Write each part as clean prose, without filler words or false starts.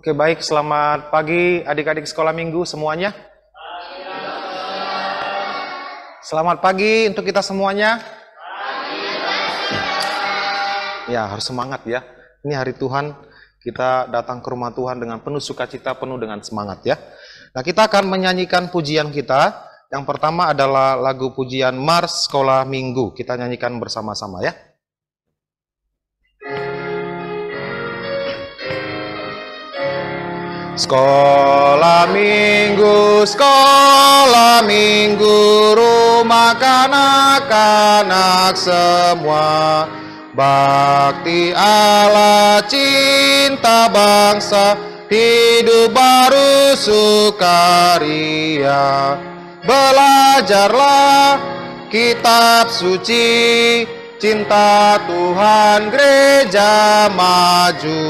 Oke, baik. Selamat pagi adik-adik sekolah minggu semuanya. Selamat pagi untuk kita semuanya. Ya, harus semangat ya. Ini hari Tuhan, kita datang ke rumah Tuhan dengan penuh sukacita, penuh dengan semangat ya. Nah, kita akan menyanyikan pujian kita. Yang pertama adalah lagu pujian Mars Sekolah Minggu. Kita nyanyikan bersama-sama ya. Sekolah minggu, rumah kanak-kanak semua. Bakti Allah, cinta bangsa, hidup baru sukaria. Belajarlah kitab suci, cinta Tuhan gereja maju.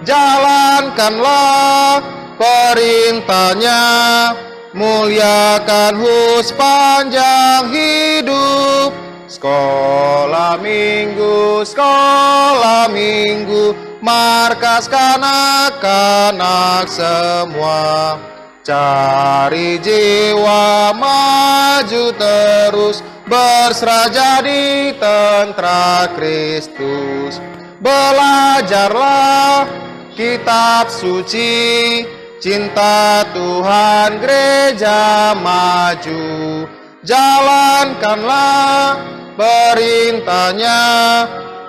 Jalankanlah perintahnya, muliakan sepanjang hidup. Sekolah minggu, markas kanak-kanak semua. Cari jiwa maju terus, berserah jadi tentara Kristus. Belajarlah kitab suci, cinta Tuhan gereja maju. Jalankanlah perintahnya,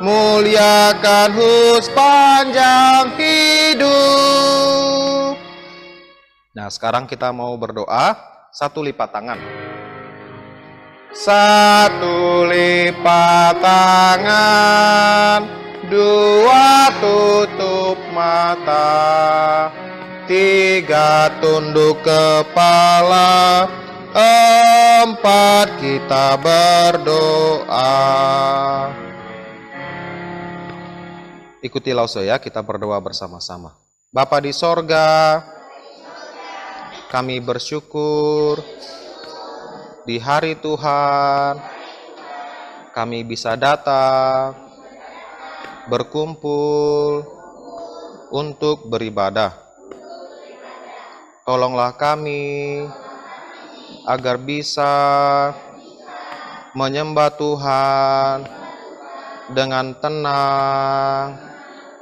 muliakan sepanjang hidup. Nah, sekarang kita mau berdoa. Satu lipat tangan. Satu lipat tangan, dua tutup mata, tiga tunduk kepala, empat kita berdoa. Ikuti lauso ya, kita berdoa bersama-sama. Bapa di sorga, kami bersyukur di hari Tuhan kami bisa datang berkumpul untuk beribadah. Tolonglah kami agar bisa menyembah Tuhan dengan tenang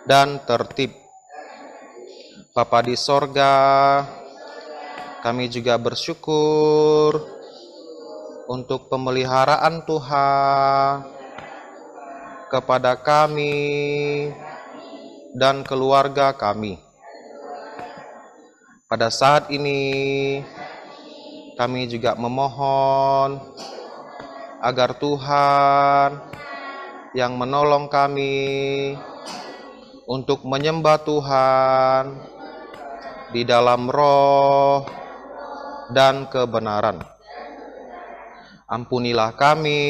dan tertib. Bapa di sorga, kami juga bersyukur untuk pemeliharaan Tuhan kepada kami dan keluarga kami. Pada saat ini kami juga memohon agar Tuhan yang menolong kami untuk menyembah Tuhan di dalam roh dan kebenaran. Ampunilah kami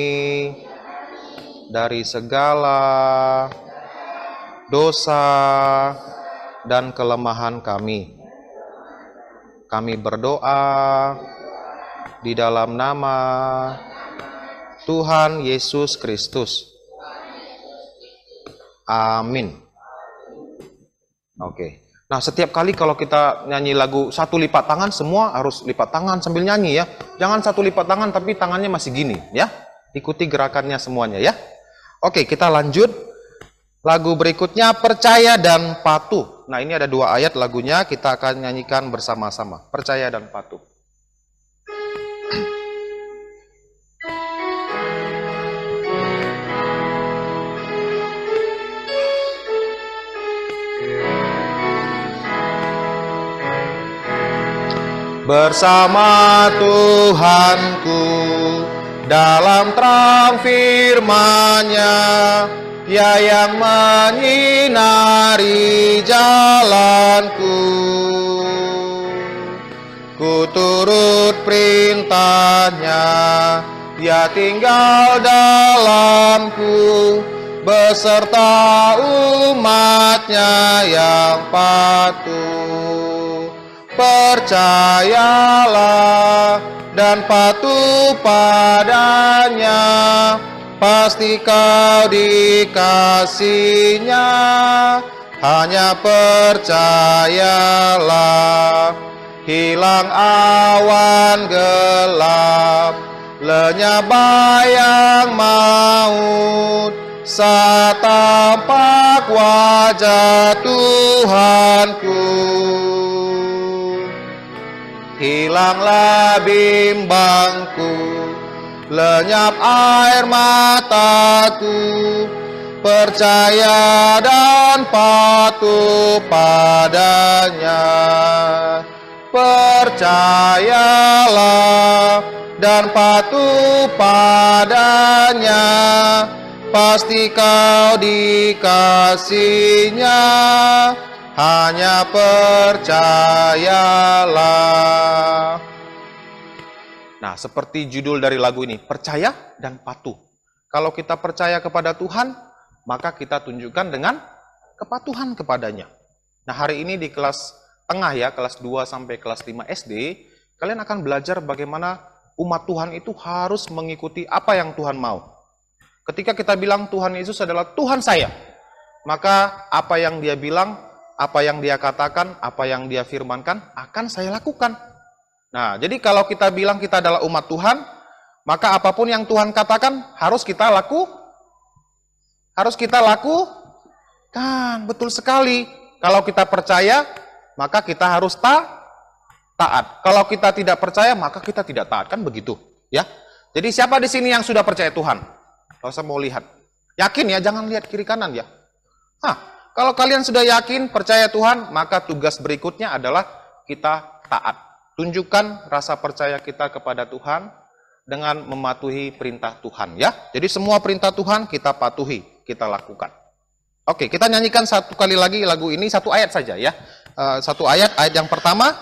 dari segala dosa dan kelemahan kami. Kami berdoa di dalam nama Tuhan Yesus Kristus. Amin. Oke. Nah, setiap kali kalau kita nyanyi lagu satu lipat tangan, semua harus lipat tangan sambil nyanyi ya. Jangan satu lipat tangan tapi tangannya masih gini ya. Ikuti gerakannya semuanya ya. Oke, kita lanjut. Lagu berikutnya Percaya dan Patuh. Nah, ini ada dua ayat lagunya, kita akan nyanyikan bersama-sama. Percaya dan Patuh. Bersama Tuhanku dalam terang firman-Nya, Dia yang menyinari jalanku. Ku turut perintah-Nya, Dia tinggal dalamku, beserta umat-Nya yang patuh. Percayalah dan patuh padanya, pasti kau dikasihnya. hanya percayalah. Hilang awan gelap, lenyap bayang maut, saat tampak wajah Tuhanku. Hilanglah bimbangku, lenyap air mataku, percaya dan patuh padanya. Percayalah dan patuh padanya, pasti kau dikasihnya, hanya percayalah. Nah, seperti judul dari lagu ini, percaya dan patuh. Kalau kita percaya kepada Tuhan, maka kita tunjukkan dengan kepatuhan kepadanya. Nah, hari ini di kelas tengah ya, kelas 2 sampai kelas 5 SD, kalian akan belajar bagaimana umat Tuhan itu harus mengikuti apa yang Tuhan mau. Ketika kita bilang Tuhan Yesus adalah Tuhan saya, maka apa yang dia bilang, apa yang dia katakan, apa yang dia firmankan, akan saya lakukan. Nah, jadi kalau kita bilang kita adalah umat Tuhan, maka apapun yang Tuhan katakan harus kita lakukan. Betul sekali. Kalau kita percaya, maka kita harus taat. Kalau kita tidak percaya, maka kita tidak taat. Kan begitu, ya. Jadi siapa di sini yang sudah percaya Tuhan? Kalau saya mau lihat. Yakin ya, jangan lihat kiri kanan ya. Kalau kalian sudah yakin, percaya Tuhan, maka tugas berikutnya adalah kita taat. Tunjukkan rasa percaya kita kepada Tuhan dengan mematuhi perintah Tuhan, ya. Jadi semua perintah Tuhan kita patuhi, kita lakukan. Oke, kita nyanyikan satu kali lagi lagu ini, satu ayat saja ya. Satu ayat yang pertama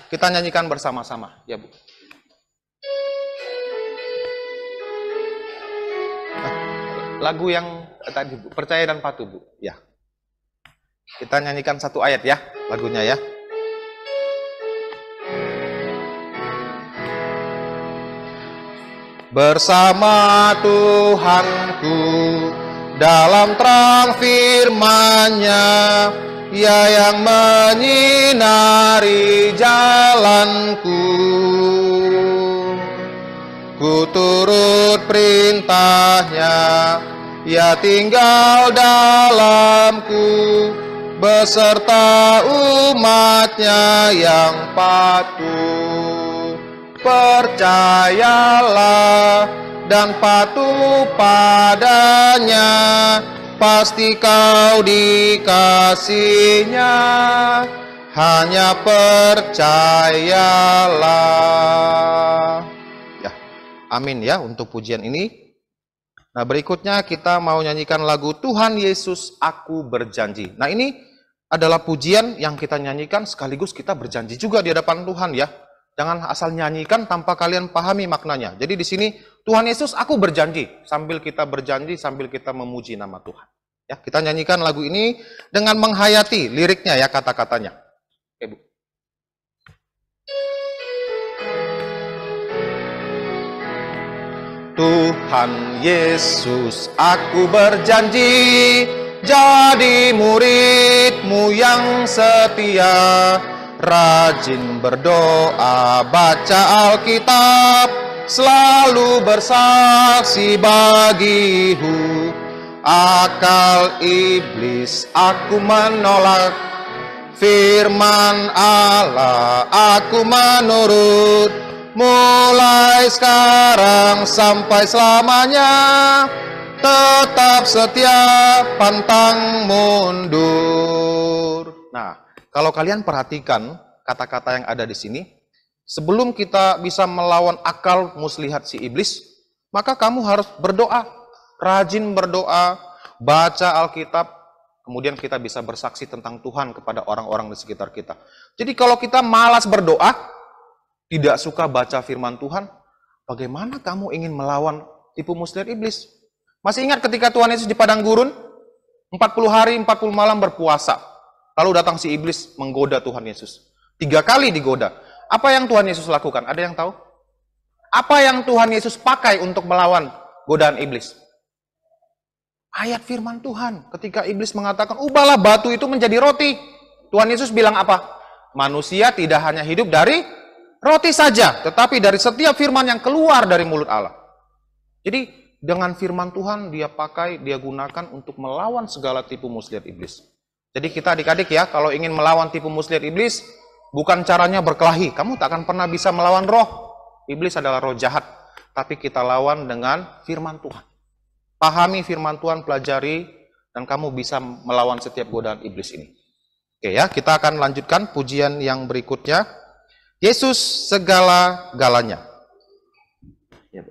kita nyanyikan bersama-sama, ya Bu. Lagu yang tadi Bu, percaya dan patuh Bu, ya. Kita nyanyikan satu ayat ya, lagunya ya. Bersama Tuhanku dalam terang firman-Nya, Ia yang menyinari jalanku. Ku turut perintah-Nya, Ia tinggal dalamku, beserta umat-Nya yang patuh. Percayalah dan patuh padanya, pasti kau dikasihnya, hanya percayalah. Ya, amin ya untuk pujian ini. Nah, berikutnya kita mau nyanyikan lagu Tuhan Yesus Aku Berjanji. Nah, ini adalah pujian yang kita nyanyikan sekaligus kita berjanji juga di hadapan Tuhan ya. Jangan asal nyanyikan tanpa kalian pahami maknanya. Jadi di sini Tuhan Yesus Aku berjanji, sambil kita berjanji, sambil kita memuji nama Tuhan. Ya, kita nyanyikan lagu ini dengan menghayati liriknya ya, kata-katanya. Oke, Bu. Tuhan Yesus Aku berjanji, jadi murid-Mu yang setia, rajin berdoa, baca Alkitab, selalu bersaksi bagimu. Akal iblis aku menolak, firman Allah aku menurut, mulai sekarang sampai selamanya, tetap setia pantang mundur. Nah, kalau kalian perhatikan kata-kata yang ada di sini, sebelum kita bisa melawan akal muslihat si iblis, maka kamu harus berdoa, rajin berdoa, baca Alkitab, kemudian kita bisa bersaksi tentang Tuhan kepada orang-orang di sekitar kita. Jadi kalau kita malas berdoa, tidak suka baca firman Tuhan, bagaimana kamu ingin melawan tipu muslihat iblis? Masih ingat ketika Tuhan Yesus di padang gurun, 40 hari, 40 malam berpuasa. Lalu datang si iblis menggoda Tuhan Yesus. 3 kali digoda. Apa yang Tuhan Yesus lakukan? Ada yang tahu? Apa yang Tuhan Yesus pakai untuk melawan godaan iblis? Ayat firman Tuhan. Ketika iblis mengatakan, ubahlah batu itu menjadi roti. Tuhan Yesus bilang apa? Manusia tidak hanya hidup dari roti saja, tetapi dari setiap firman yang keluar dari mulut Allah. Jadi dengan firman Tuhan dia pakai, dia gunakan untuk melawan segala tipu muslihat iblis. Jadi kita adik-adik ya, kalau ingin melawan tipu muslihat iblis, bukan caranya berkelahi. Kamu tak akan pernah bisa melawan roh. Iblis adalah roh jahat. Tapi kita lawan dengan firman Tuhan. Pahami firman Tuhan, pelajari, dan kamu bisa melawan setiap godaan iblis ini. Oke ya, kita akan lanjutkan pujian yang berikutnya. Yesus segala-galanya. Ya,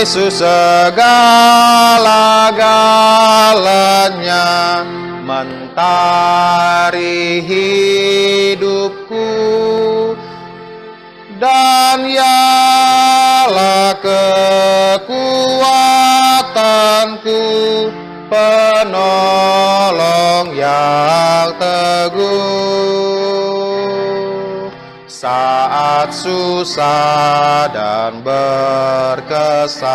Yesus segala-galanya, mentari hidupku, dan Ialah kekuatanku, penolong yang teguh. Saat susah dan berkesah,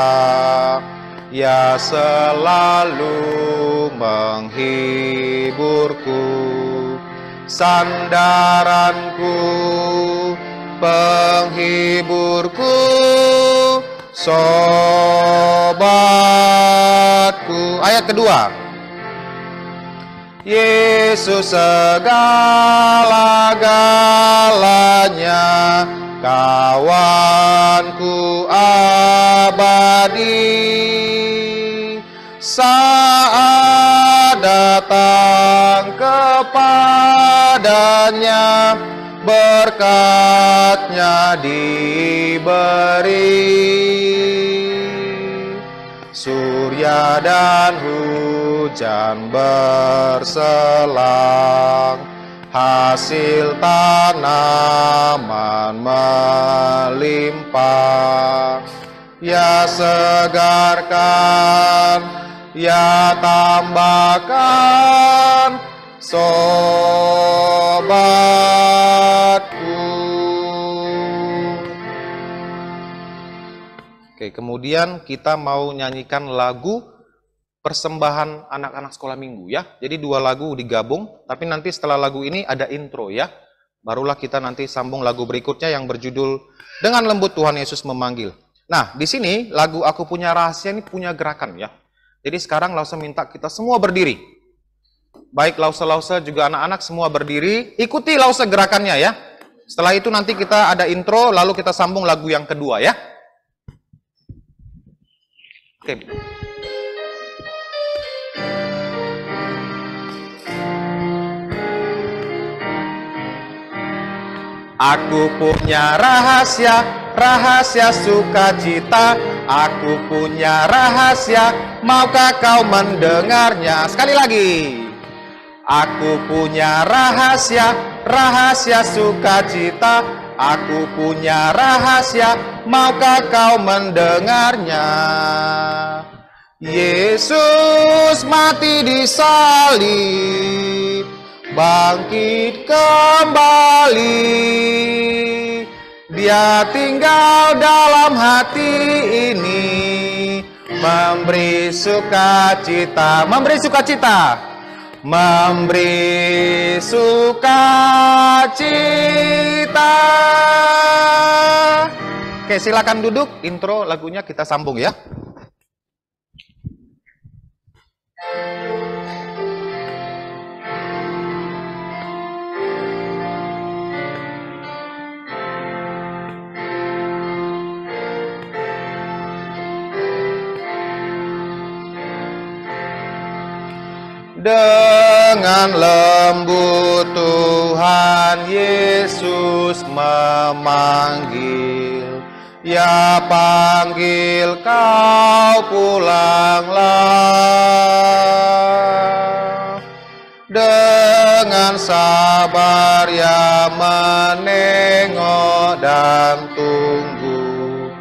Ia selalu menghiburku. Sandaranku, penghiburku, sobatku. Ayat kedua. Yesus segala-galanya, kawanku abadi. Saat datang kepadanya, berkatnya diberi. Surya dan hujan berselang, hasil tanaman melimpah. Ia segarkan, Ia tambahkan, sobatku. Oke, kemudian kita mau nyanyikan lagu persembahan anak-anak sekolah minggu ya. Jadi 2 lagu digabung, tapi nanti setelah lagu ini ada intro ya. Barulah kita nanti sambung lagu berikutnya yang berjudul Dengan Lembut Tuhan Yesus Memanggil. Nah, di sini lagu Aku Punya Rahasia ini punya gerakan ya. Jadi sekarang Lause minta kita semua berdiri. Baik Lause juga anak-anak semua berdiri. Ikuti Lause gerakannya ya. Setelah itu nanti kita ada intro, lalu kita sambung lagu yang kedua ya. Oke. Aku punya rahasia, rahasia sukacita. Aku punya rahasia, maukah kau mendengarnya? Sekali lagi. Aku punya rahasia, rahasia sukacita. Aku punya rahasia, maukah kau mendengarnya? Yesus mati di salib, bangkit kembali. Dia tinggal dalam hati ini, memberi sukacita. Memberi sukacita. Memberi sukacita. Oke, silakan duduk. Intro lagunya kita sambung ya. Dengan lembut Tuhan Yesus memanggil, Ia panggil kau pulanglah. Dengan sabar Ia menengok dan tunggu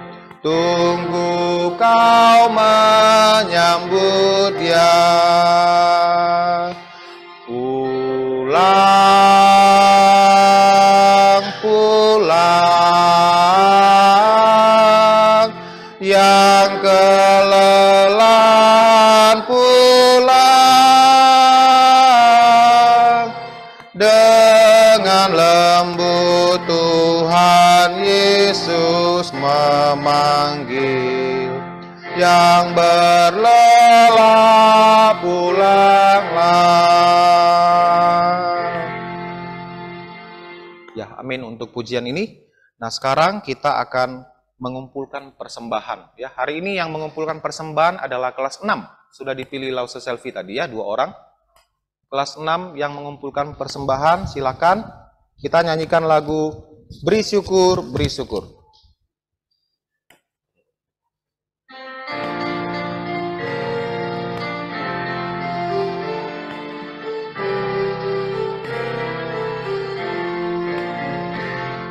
kau menyambut dia. Pulang, pulang, yang kelelahan pulang. Dengan lembut Tuhan Yesus memanggil, yang berlelah pulanglah. Ya, amin untuk pujian ini. Nah, sekarang kita akan mengumpulkan persembahan. Ya, hari ini yang mengumpulkan persembahan adalah kelas 6. Sudah dipilih Lause Selfie tadi ya, 2 orang. Kelas 6 yang mengumpulkan persembahan, silakan kita nyanyikan lagu Beri Syukur, Beri Syukur.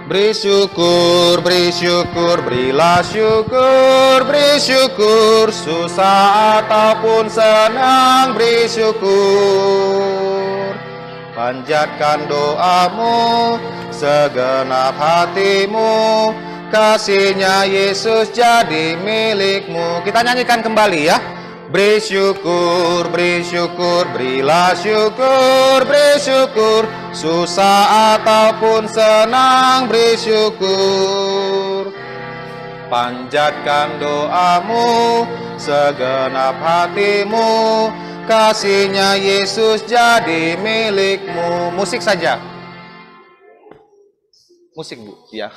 Beri syukur, beri syukur, berilah syukur, beri syukur, susah ataupun senang, beri syukur. Panjatkan doamu, segenap hatimu, kasihnya Yesus jadi milikmu. Kita nyanyikan kembali ya. Beri syukur, berilah syukur, beri syukur, susah ataupun senang, beri syukur. Panjatkan doamu, segenap hatimu, kasihnya Yesus jadi milikmu. Musik saja. Musik, Bu, ya.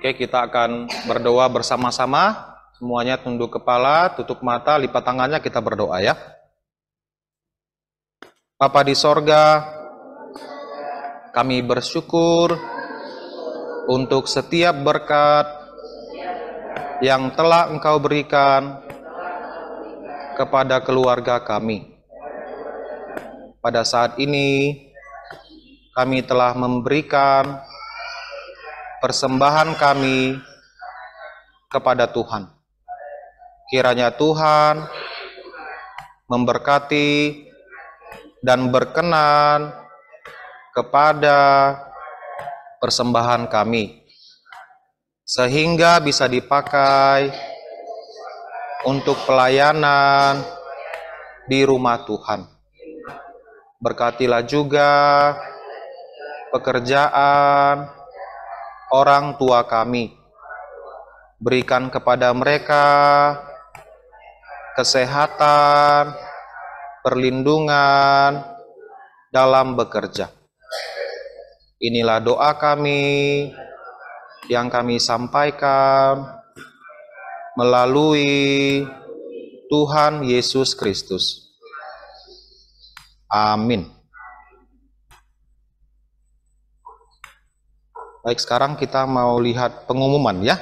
Oke, kita akan berdoa bersama-sama. Semuanya tunduk kepala, tutup mata, lipat tangannya, kita berdoa ya. Bapa di sorga, kami bersyukur untuk setiap berkat yang telah Engkau berikan kepada keluarga kami. Pada saat ini, kami telah memberikan persembahan kami kepada Tuhan. Kiranya Tuhan memberkati dan berkenan kepada persembahan kami, sehingga bisa dipakai untuk pelayanan di rumah Tuhan. Berkatilah juga pekerjaan orang tua kami, berikan kepada mereka kesehatan, perlindungan dalam bekerja. Inilah doa kami yang kami sampaikan melalui Tuhan Yesus Kristus. Amin. Baik, sekarang kita mau lihat pengumuman ya.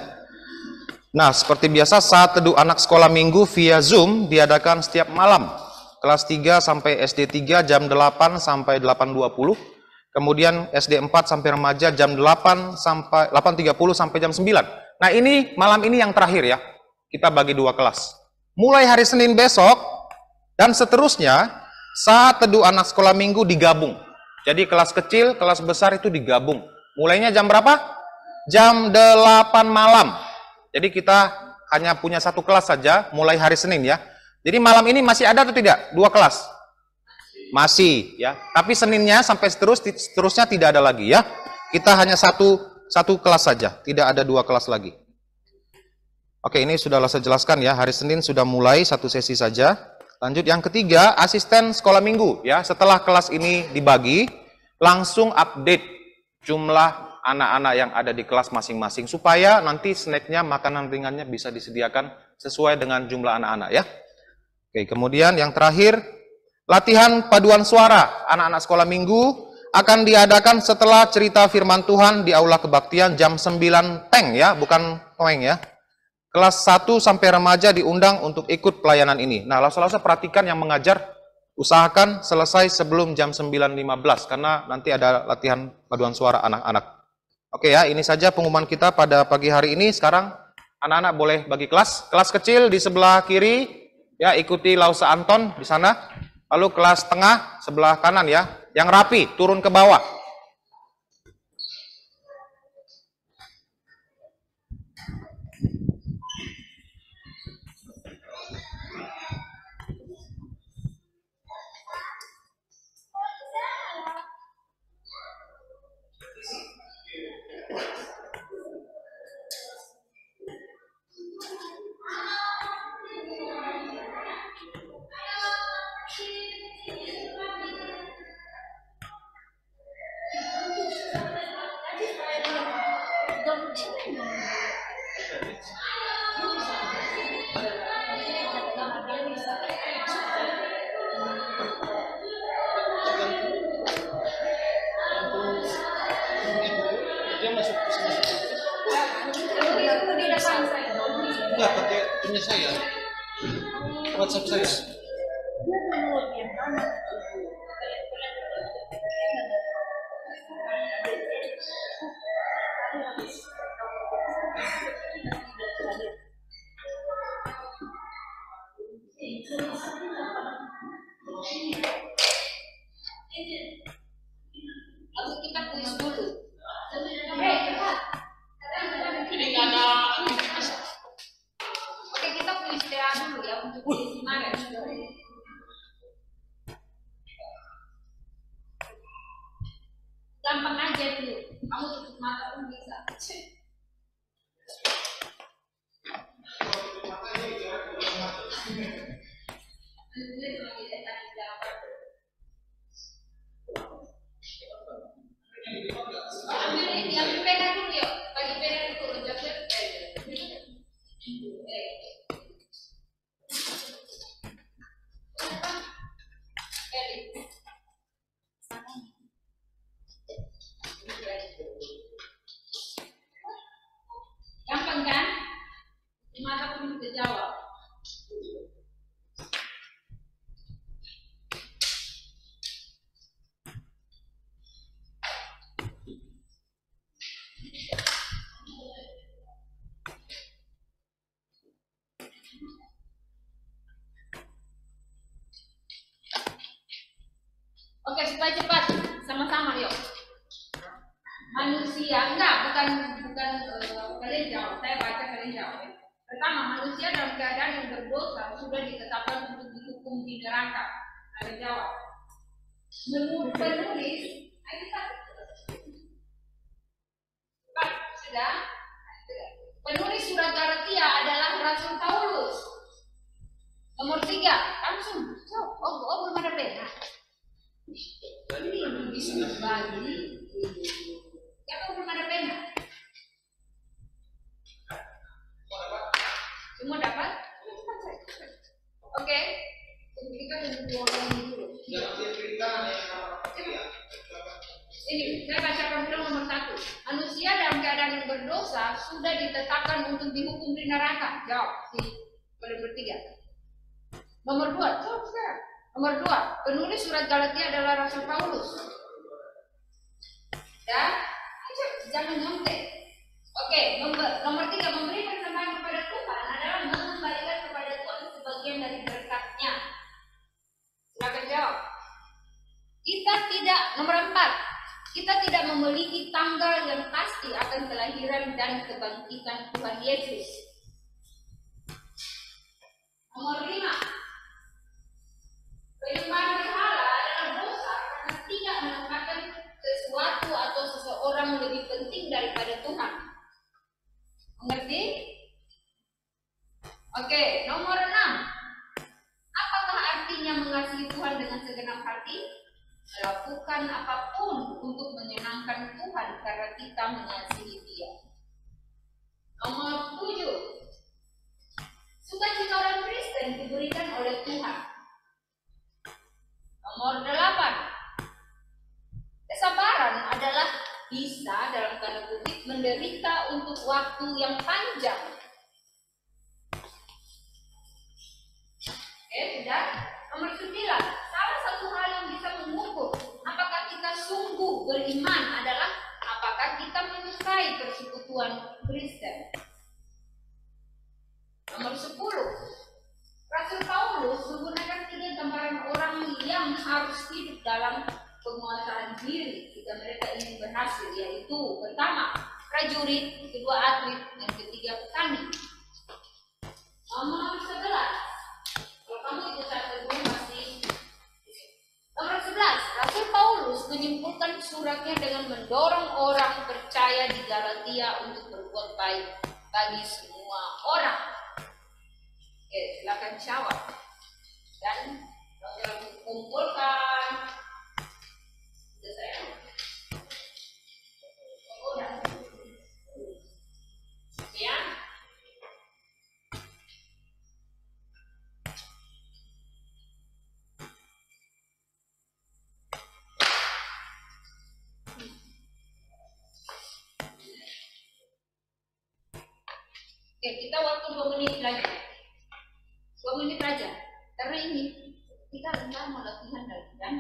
Nah, seperti biasa saat teduh anak sekolah minggu via Zoom diadakan setiap malam. Kelas 3 sampai SD 3 jam 8 sampai 8.20. Kemudian SD 4 sampai remaja jam 8 sampai 8.30 sampai jam 9. Nah, ini malam ini yang terakhir ya. Kita bagi 2 kelas. Mulai hari Senin besok dan seterusnya saat teduh anak sekolah minggu digabung. Jadi kelas kecil, kelas besar itu digabung. Mulainya jam berapa? Jam 8 malam. Jadi kita hanya punya 1 kelas saja mulai hari Senin ya. Jadi malam ini masih ada atau tidak? 2 kelas? Masih ya. Tapi Seninnya sampai seterusnya tidak ada lagi ya. Kita hanya satu kelas saja. Tidak ada 2 kelas lagi. Oke, ini sudah saya jelaskan ya. Hari Senin sudah mulai 1 sesi saja. Lanjut yang ketiga, asisten sekolah minggu ya. Setelah kelas ini dibagi, langsung update jumlah anak-anak yang ada di kelas masing-masing supaya nanti snacknya, makanan ringannya bisa disediakan sesuai dengan jumlah anak-anak ya. Oke, kemudian yang terakhir, latihan paduan suara anak-anak sekolah minggu akan diadakan setelah cerita firman Tuhan di aula kebaktian jam 9 teng ya, bukan toeng ya. Kelas 1 sampai remaja diundang untuk ikut pelayanan ini. Nah, langsung perhatikan yang mengajar, usahakan selesai sebelum jam 9.15 karena nanti ada latihan paduan suara anak-anak. Oke ya, ini saja pengumuman kita pada pagi hari ini. Sekarang anak-anak boleh bagi kelas. Kelas kecil di sebelah kiri ya, ikuti Lausa Anton di sana. Lalu kelas tengah sebelah kanan ya, yang rapi turun ke bawah. Enggak, pakai punya saya. WhatsApp saya. Kita kuis dulu. Ini nggak ada. Oke, kita kuis TA dulu ya untuk kuis kemarin. Gampang aja dulu. Kamu tutup mata pun bisa. Ambil pena dulu yuk. Bagi pena dulu. Gampang kan? Di mata pun bisa jawab. Oke, supaya cepat, sama-sama yuk. Manusia, bukan kalian jawab, saya baca kalian jawab. Pertama, manusia dalam keadaan yang berdosa sudah ditetapkan untuk dihukum di neraka. Ada jawab. Menurut penulis, sudah. Penulis surat Galatia adalah Rasul Paulus. Nomor 3, langsung. Oh, belum ada pena. Ini bisa bagi. Siapa belum ada pena? Semua dapat? Oke. Kita dulu. Ini saya bacakan dulu nomor 1. Manusia dalam keadaan yang berdosa sudah ditetapkan untuk dihukum di neraka. Jawab si bertiga. Nomor 2, jawab sekarang. Nomor 2, penulis surat Galatia adalah Rasul Paulus. Dan jangan nyontek. Oke, nomor 3, memberi persembahan kepada Tuhan adalah mengembalikan kepada Tuhan sebagian dari berkatnya. Silakan jawab. Nomor 4, kita tidak memiliki tanggal yang pasti akan kelahiran dan kebangkitan Tuhan Yesus. Nomor 5, penyembahan berhala adalah dosa karena tidak menempatkan sesuatu atau seseorang lebih penting daripada Tuhan. Mengerti? Oke, nomor 6. Apakah artinya mengasihi Tuhan dengan segenap hati? melakukan apapun untuk menyenangkan Tuhan karena kita mengasihi Dia. Nomor 7, sukacita orang Kristen diberikan oleh Tuhan. Nomor 8, kesabaran adalah bisa dalam tanda kutip menderita untuk waktu yang panjang. Oke, sudah. Nomor 9, salah satu hal yang bisa mengukur apakah kita sungguh beriman adalah apakah kita menyukai persekutuan Kristen. Nomor 10, Rasul Paulus menggunakan 3 gambaran orang yang harus hidup dalam penguasaan diri jika mereka ingin berhasil, yaitu pertama, prajurit, kedua atlet, dan ketiga petani. Nomor 11, kalau kamu itu satu masih. Nomor 11, Rasul Paulus menyimpulkan suratnya dengan mendorong orang percaya di Galatia untuk berbuat baik bagi semua orang. Oke, silakan jawab. Dan kumpulkan. Sudah saya. Udah. Ya. Oke, kita waktu 2 menit lagi. 2 menit aja. Karena ini kita rendah mau latihan lagi kan?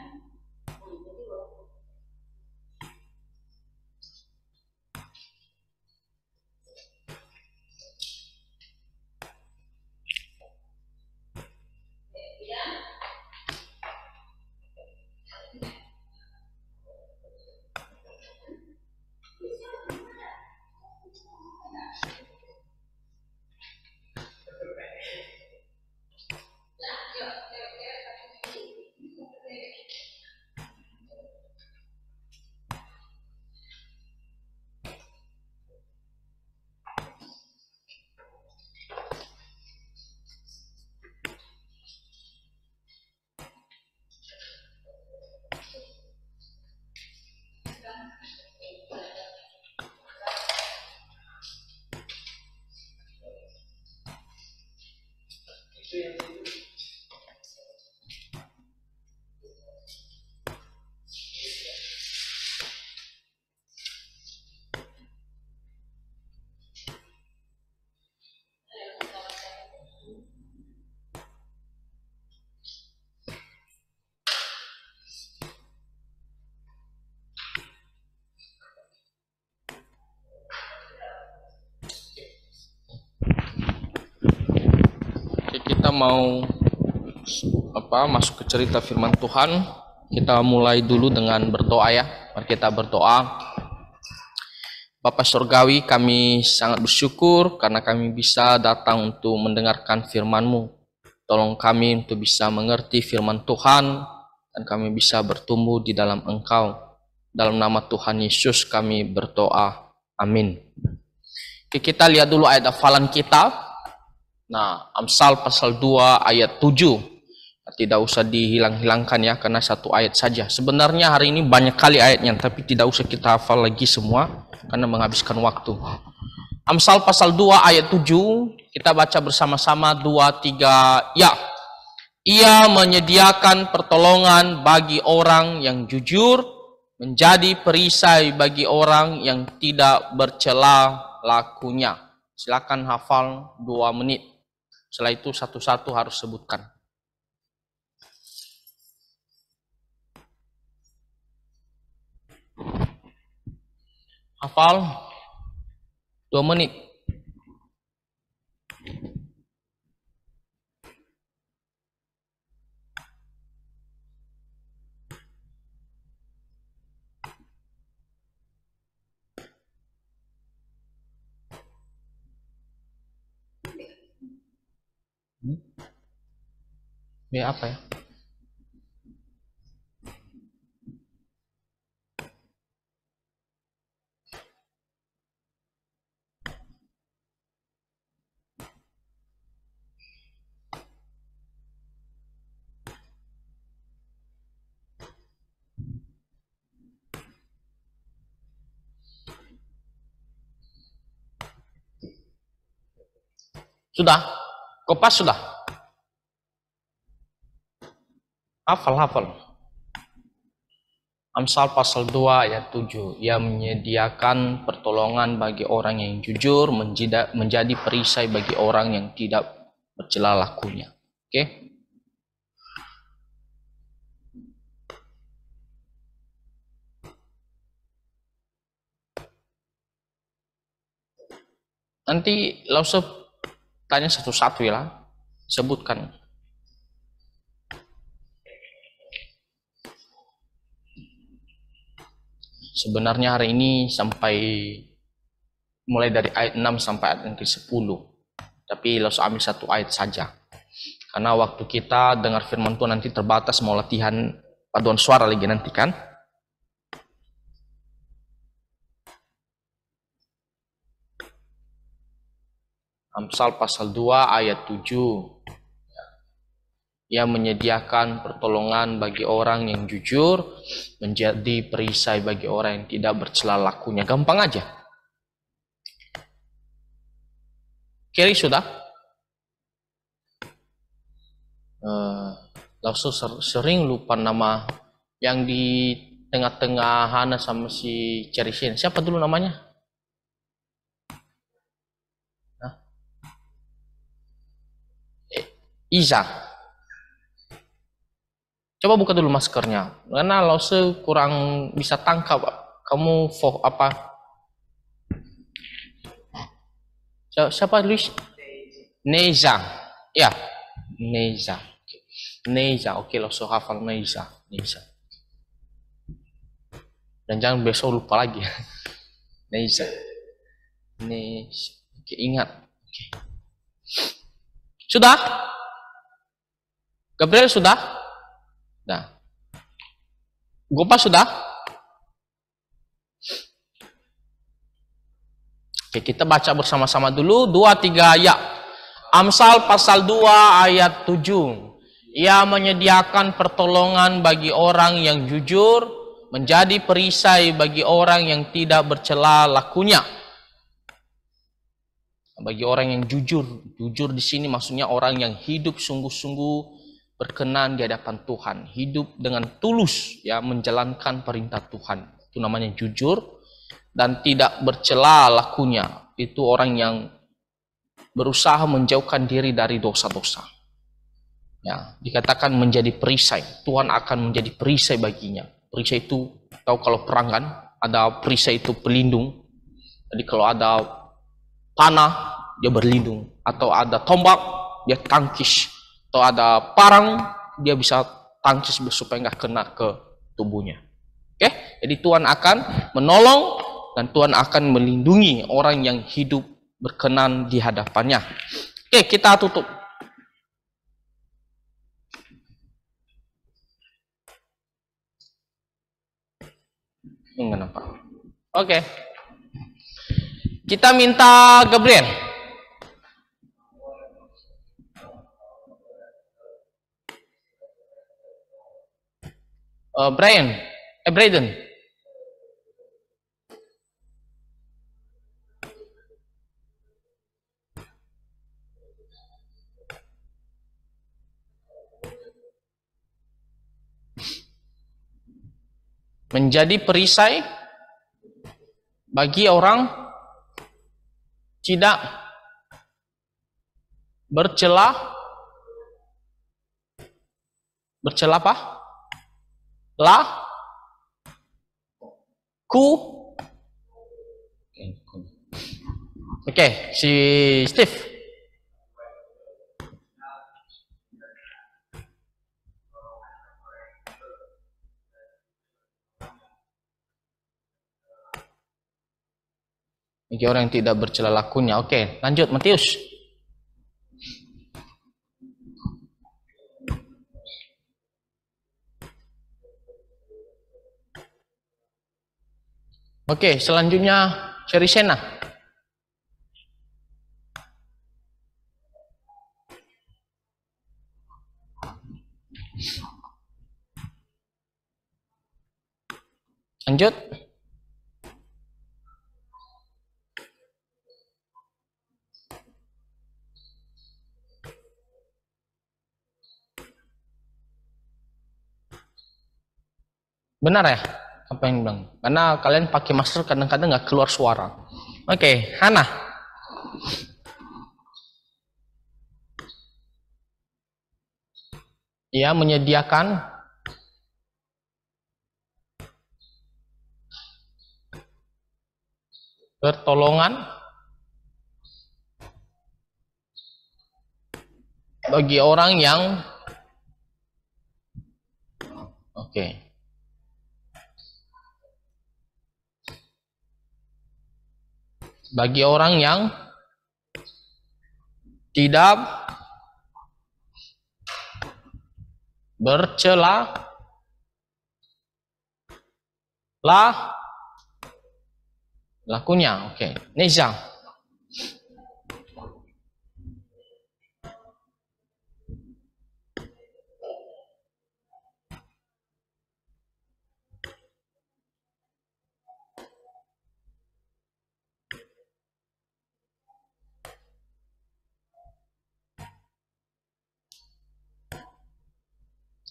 Jadi kita mau masuk ke cerita firman Tuhan. Kita mulai dulu dengan berdoa ya. Mari kita berdoa. Bapa Surgawi, kami sangat bersyukur karena kami bisa datang untuk mendengarkan firman-Mu. Tolong kami untuk bisa mengerti firman Tuhan dan kami bisa bertumbuh di dalam Engkau. Dalam nama Tuhan Yesus kami berdoa. Amin. Oke, kita lihat dulu ayat hafalan kita. Nah, Amsal pasal 2 ayat 7. Tidak usah dihilang-hilangkan ya, karena satu ayat saja. Sebenarnya hari ini banyak kali ayatnya, tapi tidak usah kita hafal lagi semua, karena menghabiskan waktu. Amsal pasal 2 ayat 7, kita baca bersama-sama 2, 3, ya. Ia menyediakan pertolongan bagi orang yang jujur, menjadi perisai bagi orang yang tidak bercela lakunya. Silakan hafal 2 menit. Setelah itu satu-satu harus sebutkan. Hafal 2 menit. B apa ya? Sudah? Kopas sudah? Hafal. Amsal pasal 2 ayat 7. Ia menyediakan pertolongan bagi orang yang jujur, menjadi perisai bagi orang yang tidak bercela lakunya. Oke? Nanti langsung tanya satu-satu ya, sebutkan. Sebenarnya hari ini mulai dari ayat 6 sampai ayat yang ke-10. Tapi langsung ambil satu ayat saja. Karena waktu kita dengar firman Tuhan nanti terbatas, mau latihan paduan suara lagi nanti kan. Amsal pasal 2 ayat 7. Ia menyediakan pertolongan bagi orang yang jujur, menjadi perisai bagi orang yang tidak bercela lakunya. Gampang aja. Kiri sudah? Langsung sering lupa nama yang di tengah-tengah Hana sama si Cerisin. Siapa dulu namanya? Iza. Coba buka dulu maskernya. Karena Lause kurang bisa tangkap. Kamu apa? Siapa Luis? Neza. Ya, Neza. Neza. Oke, Lause hafal Neza. Dan jangan besok lupa lagi. Neza. Oke, ingat. Oke. Sudah? Gabriel sudah? Nah. Gopa sudah? Oke, kita baca bersama-sama dulu 2-3 ayat. Amsal pasal 2 ayat 7. Ia menyediakan pertolongan bagi orang yang jujur, menjadi perisai bagi orang yang tidak bercela lakunya. Bagi orang yang jujur di sini maksudnya orang yang hidup sungguh-sungguh berkenan di hadapan Tuhan, hidup dengan tulus ya menjalankan perintah Tuhan. Itu namanya jujur dan tidak bercela lakunya. Itu orang yang berusaha menjauhkan diri dari dosa-dosa. Ya, dikatakan menjadi perisai. Tuhan akan menjadi perisai baginya. Perisai itu tahu kalau perang kan, ada perisai itu pelindung. Jadi kalau ada panah dia berlindung, atau ada tombak dia tangkis, atau ada parang dia bisa tangkis supaya nggak kena ke tubuhnya. Oke, jadi Tuhan akan menolong dan Tuhan akan melindungi orang yang hidup berkenan di hadapannya. Oke, kita tutup. Kenapa? Oke. Kita minta Gabriel. Braden. Menjadi perisai bagi orang tidak bercela apa? Oke, si Steve. Bagi orang yang tidak bercela lakunya. Oke, lanjut Matius. Oke, selanjutnya Sherisena. Lanjut. Benar ya? Apa yang bilang? Karena kalian pakai masker kadang-kadang nggak keluar suara. Oke, Hana. Ya, menyediakan pertolongan bagi orang yang bagi orang yang tidak bercela lakunya. Neza.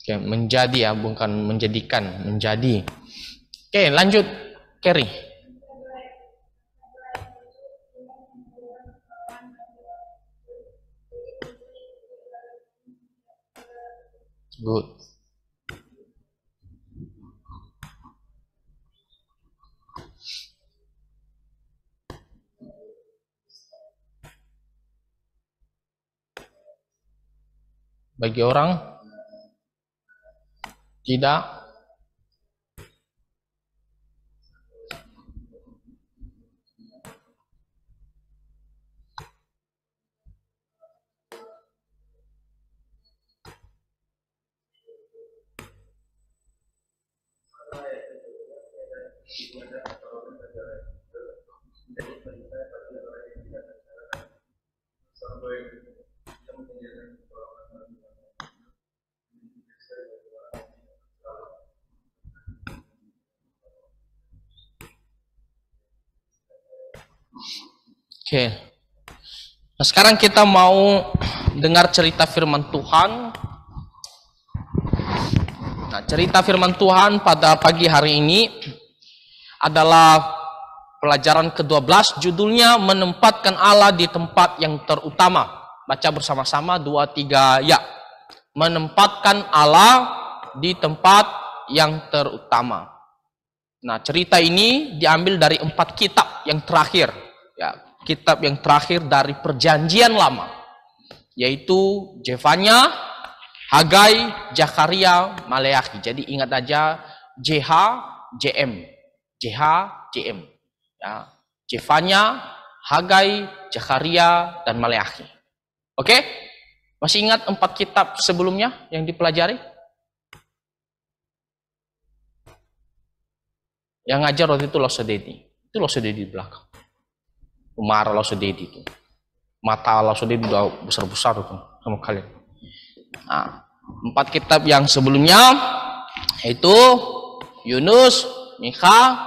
Menjadi ya, bukan menjadikan, menjadi. Lanjut, Kerry. Good. Bagi orang tidak Nah, sekarang kita mau dengar cerita firman Tuhan. Nah, cerita firman Tuhan pada pagi hari ini adalah pelajaran ke-12, judulnya menempatkan Allah di tempat yang terutama. Baca bersama-sama 2, 3, ya. Menempatkan Allah di tempat yang terutama. Nah, cerita ini diambil dari 4 kitab yang terakhir. Ya, kitab yang terakhir dari Perjanjian Lama, yaitu Zefanya, Hagai, Zakaria, Maleakhi. Jadi ingat aja JH, JM, JH, JM. Ya, Zefanya, Hagai, Zakaria, dan Maleakhi. Oke? Masih ingat 4 kitab sebelumnya yang dipelajari? Yang ngajar waktu itu Losodedi. Itu Losodedi di belakang. Umar Losodedi itu. Mata Losodedi udah besar-besar itu sama kalian. Nah, 4 kitab yang sebelumnya yaitu Yunus, Mikha,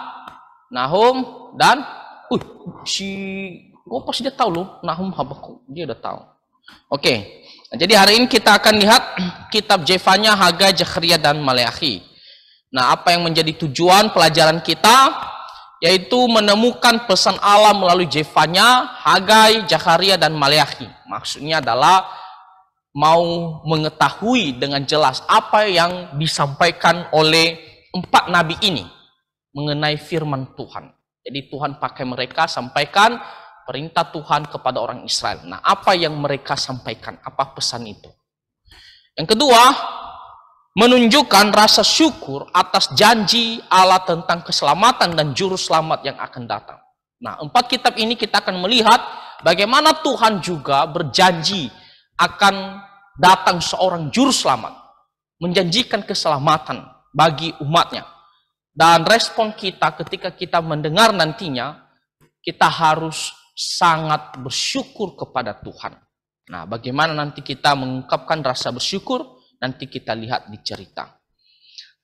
Nahum, dan gue pasti dia tahu loh, Nahum, Habakuk, dia udah tahu. Oke. Nah, jadi hari ini kita akan lihat kitab Zefanya, Hagai, Zakaria, dan Maleakhi. Nah, apa yang menjadi tujuan pelajaran kita? Yaitu menemukan pesan Allah melalui Zefanya, Hagai, Zakaria, dan Maleakhi. Maksudnya adalah mau mengetahui dengan jelas apa yang disampaikan oleh 4 nabi ini mengenai firman Tuhan. Jadi Tuhan pakai mereka sampaikan perintah Tuhan kepada orang Israel. Nah, apa yang mereka sampaikan? Apa pesan itu? Yang kedua, menunjukkan rasa syukur atas janji Allah tentang keselamatan dan juru selamat yang akan datang. Nah, 4 kitab ini kita akan melihat bagaimana Tuhan juga berjanji akan datang seorang juru selamat, menjanjikan keselamatan bagi umatnya. Dan respon kita ketika kita mendengar nantinya, kita harus sangat bersyukur kepada Tuhan. Nah, bagaimana nanti kita mengungkapkan rasa bersyukur? Nanti kita lihat di cerita.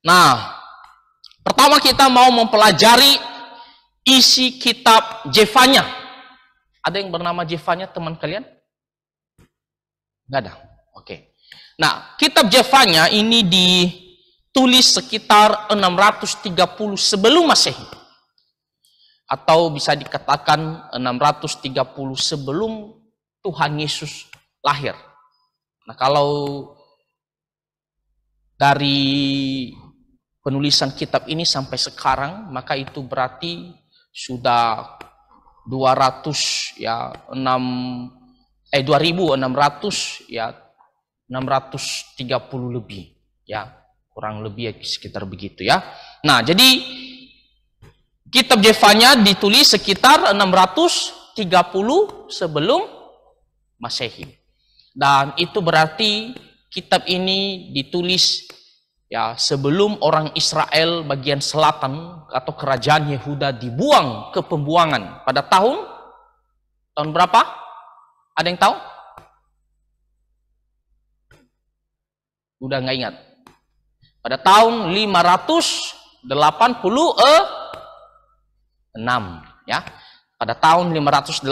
Nah, pertama kita mau mempelajari isi kitab Zefanya. Ada yang bernama Zefanya teman kalian? Nggak ada? Oke. Nah, kitab Zefanya ini ditulis sekitar 630 sebelum Masehi. Atau bisa dikatakan 630 sebelum Tuhan Yesus lahir. Nah, kalau dari penulisan kitab ini sampai sekarang, maka itu berarti sudah 2600 ya 630 lebih ya, kurang lebih ya, sekitar begitu ya. Nah, jadi kitab Zefanya ditulis sekitar 630 sebelum Masehi. Dan itu berarti kitab ini ditulis ya sebelum orang Israel bagian selatan atau kerajaan Yehuda dibuang ke pembuangan pada tahun berapa? Ada yang tahu? Udah nggak ingat. Pada tahun 586 ya. Pada tahun 586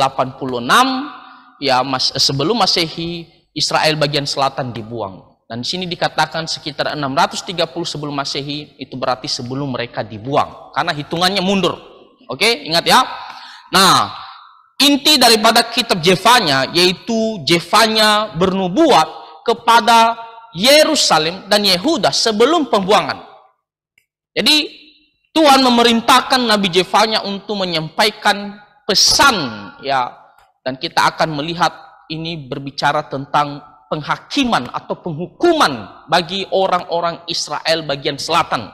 ya sebelum Masehi Israel bagian selatan dibuang. Dan di sini dikatakan sekitar 630 sebelum Masehi, itu berarti sebelum mereka dibuang. Karena hitungannya mundur. Oke, ingat ya. Nah, inti daripada kitab Zefanya yaitu Zefanya bernubuat kepada Yerusalem dan Yehuda sebelum pembuangan. Jadi Tuhan memerintahkan Nabi Zefanya untuk menyampaikan pesan ya, dan kita akan melihat ini berbicara tentang penghakiman atau penghukuman bagi orang-orang Israel bagian selatan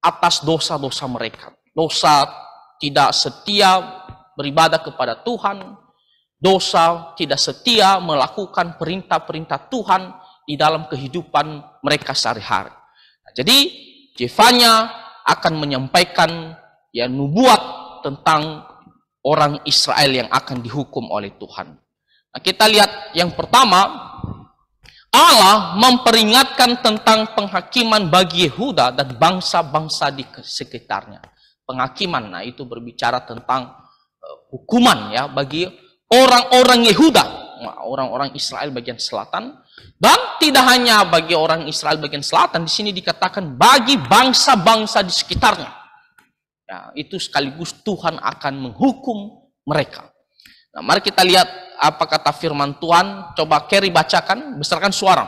atas dosa-dosa mereka. Dosa tidak setia beribadah kepada Tuhan, dosa tidak setia melakukan perintah-perintah Tuhan di dalam kehidupan mereka sehari-hari. Nah, jadi Zefanya akan menyampaikan ya nubuat tentang orang Israel yang akan dihukum oleh Tuhan. Nah, kita lihat yang pertama, Allah memperingatkan tentang penghakiman bagi Yehuda dan bangsa-bangsa di sekitarnya. Penghakiman, nah itu berbicara tentang hukuman ya bagi orang-orang Yehuda, orang-orang Israel bagian selatan, dan tidak hanya bagi orang Israel bagian selatan, di sini dikatakan bagi bangsa-bangsa di sekitarnya. Ya, itu sekaligus Tuhan akan menghukum mereka. Nah, mari kita lihat apa kata firman Tuhan. Coba Kerry bacakan, besarkan suara.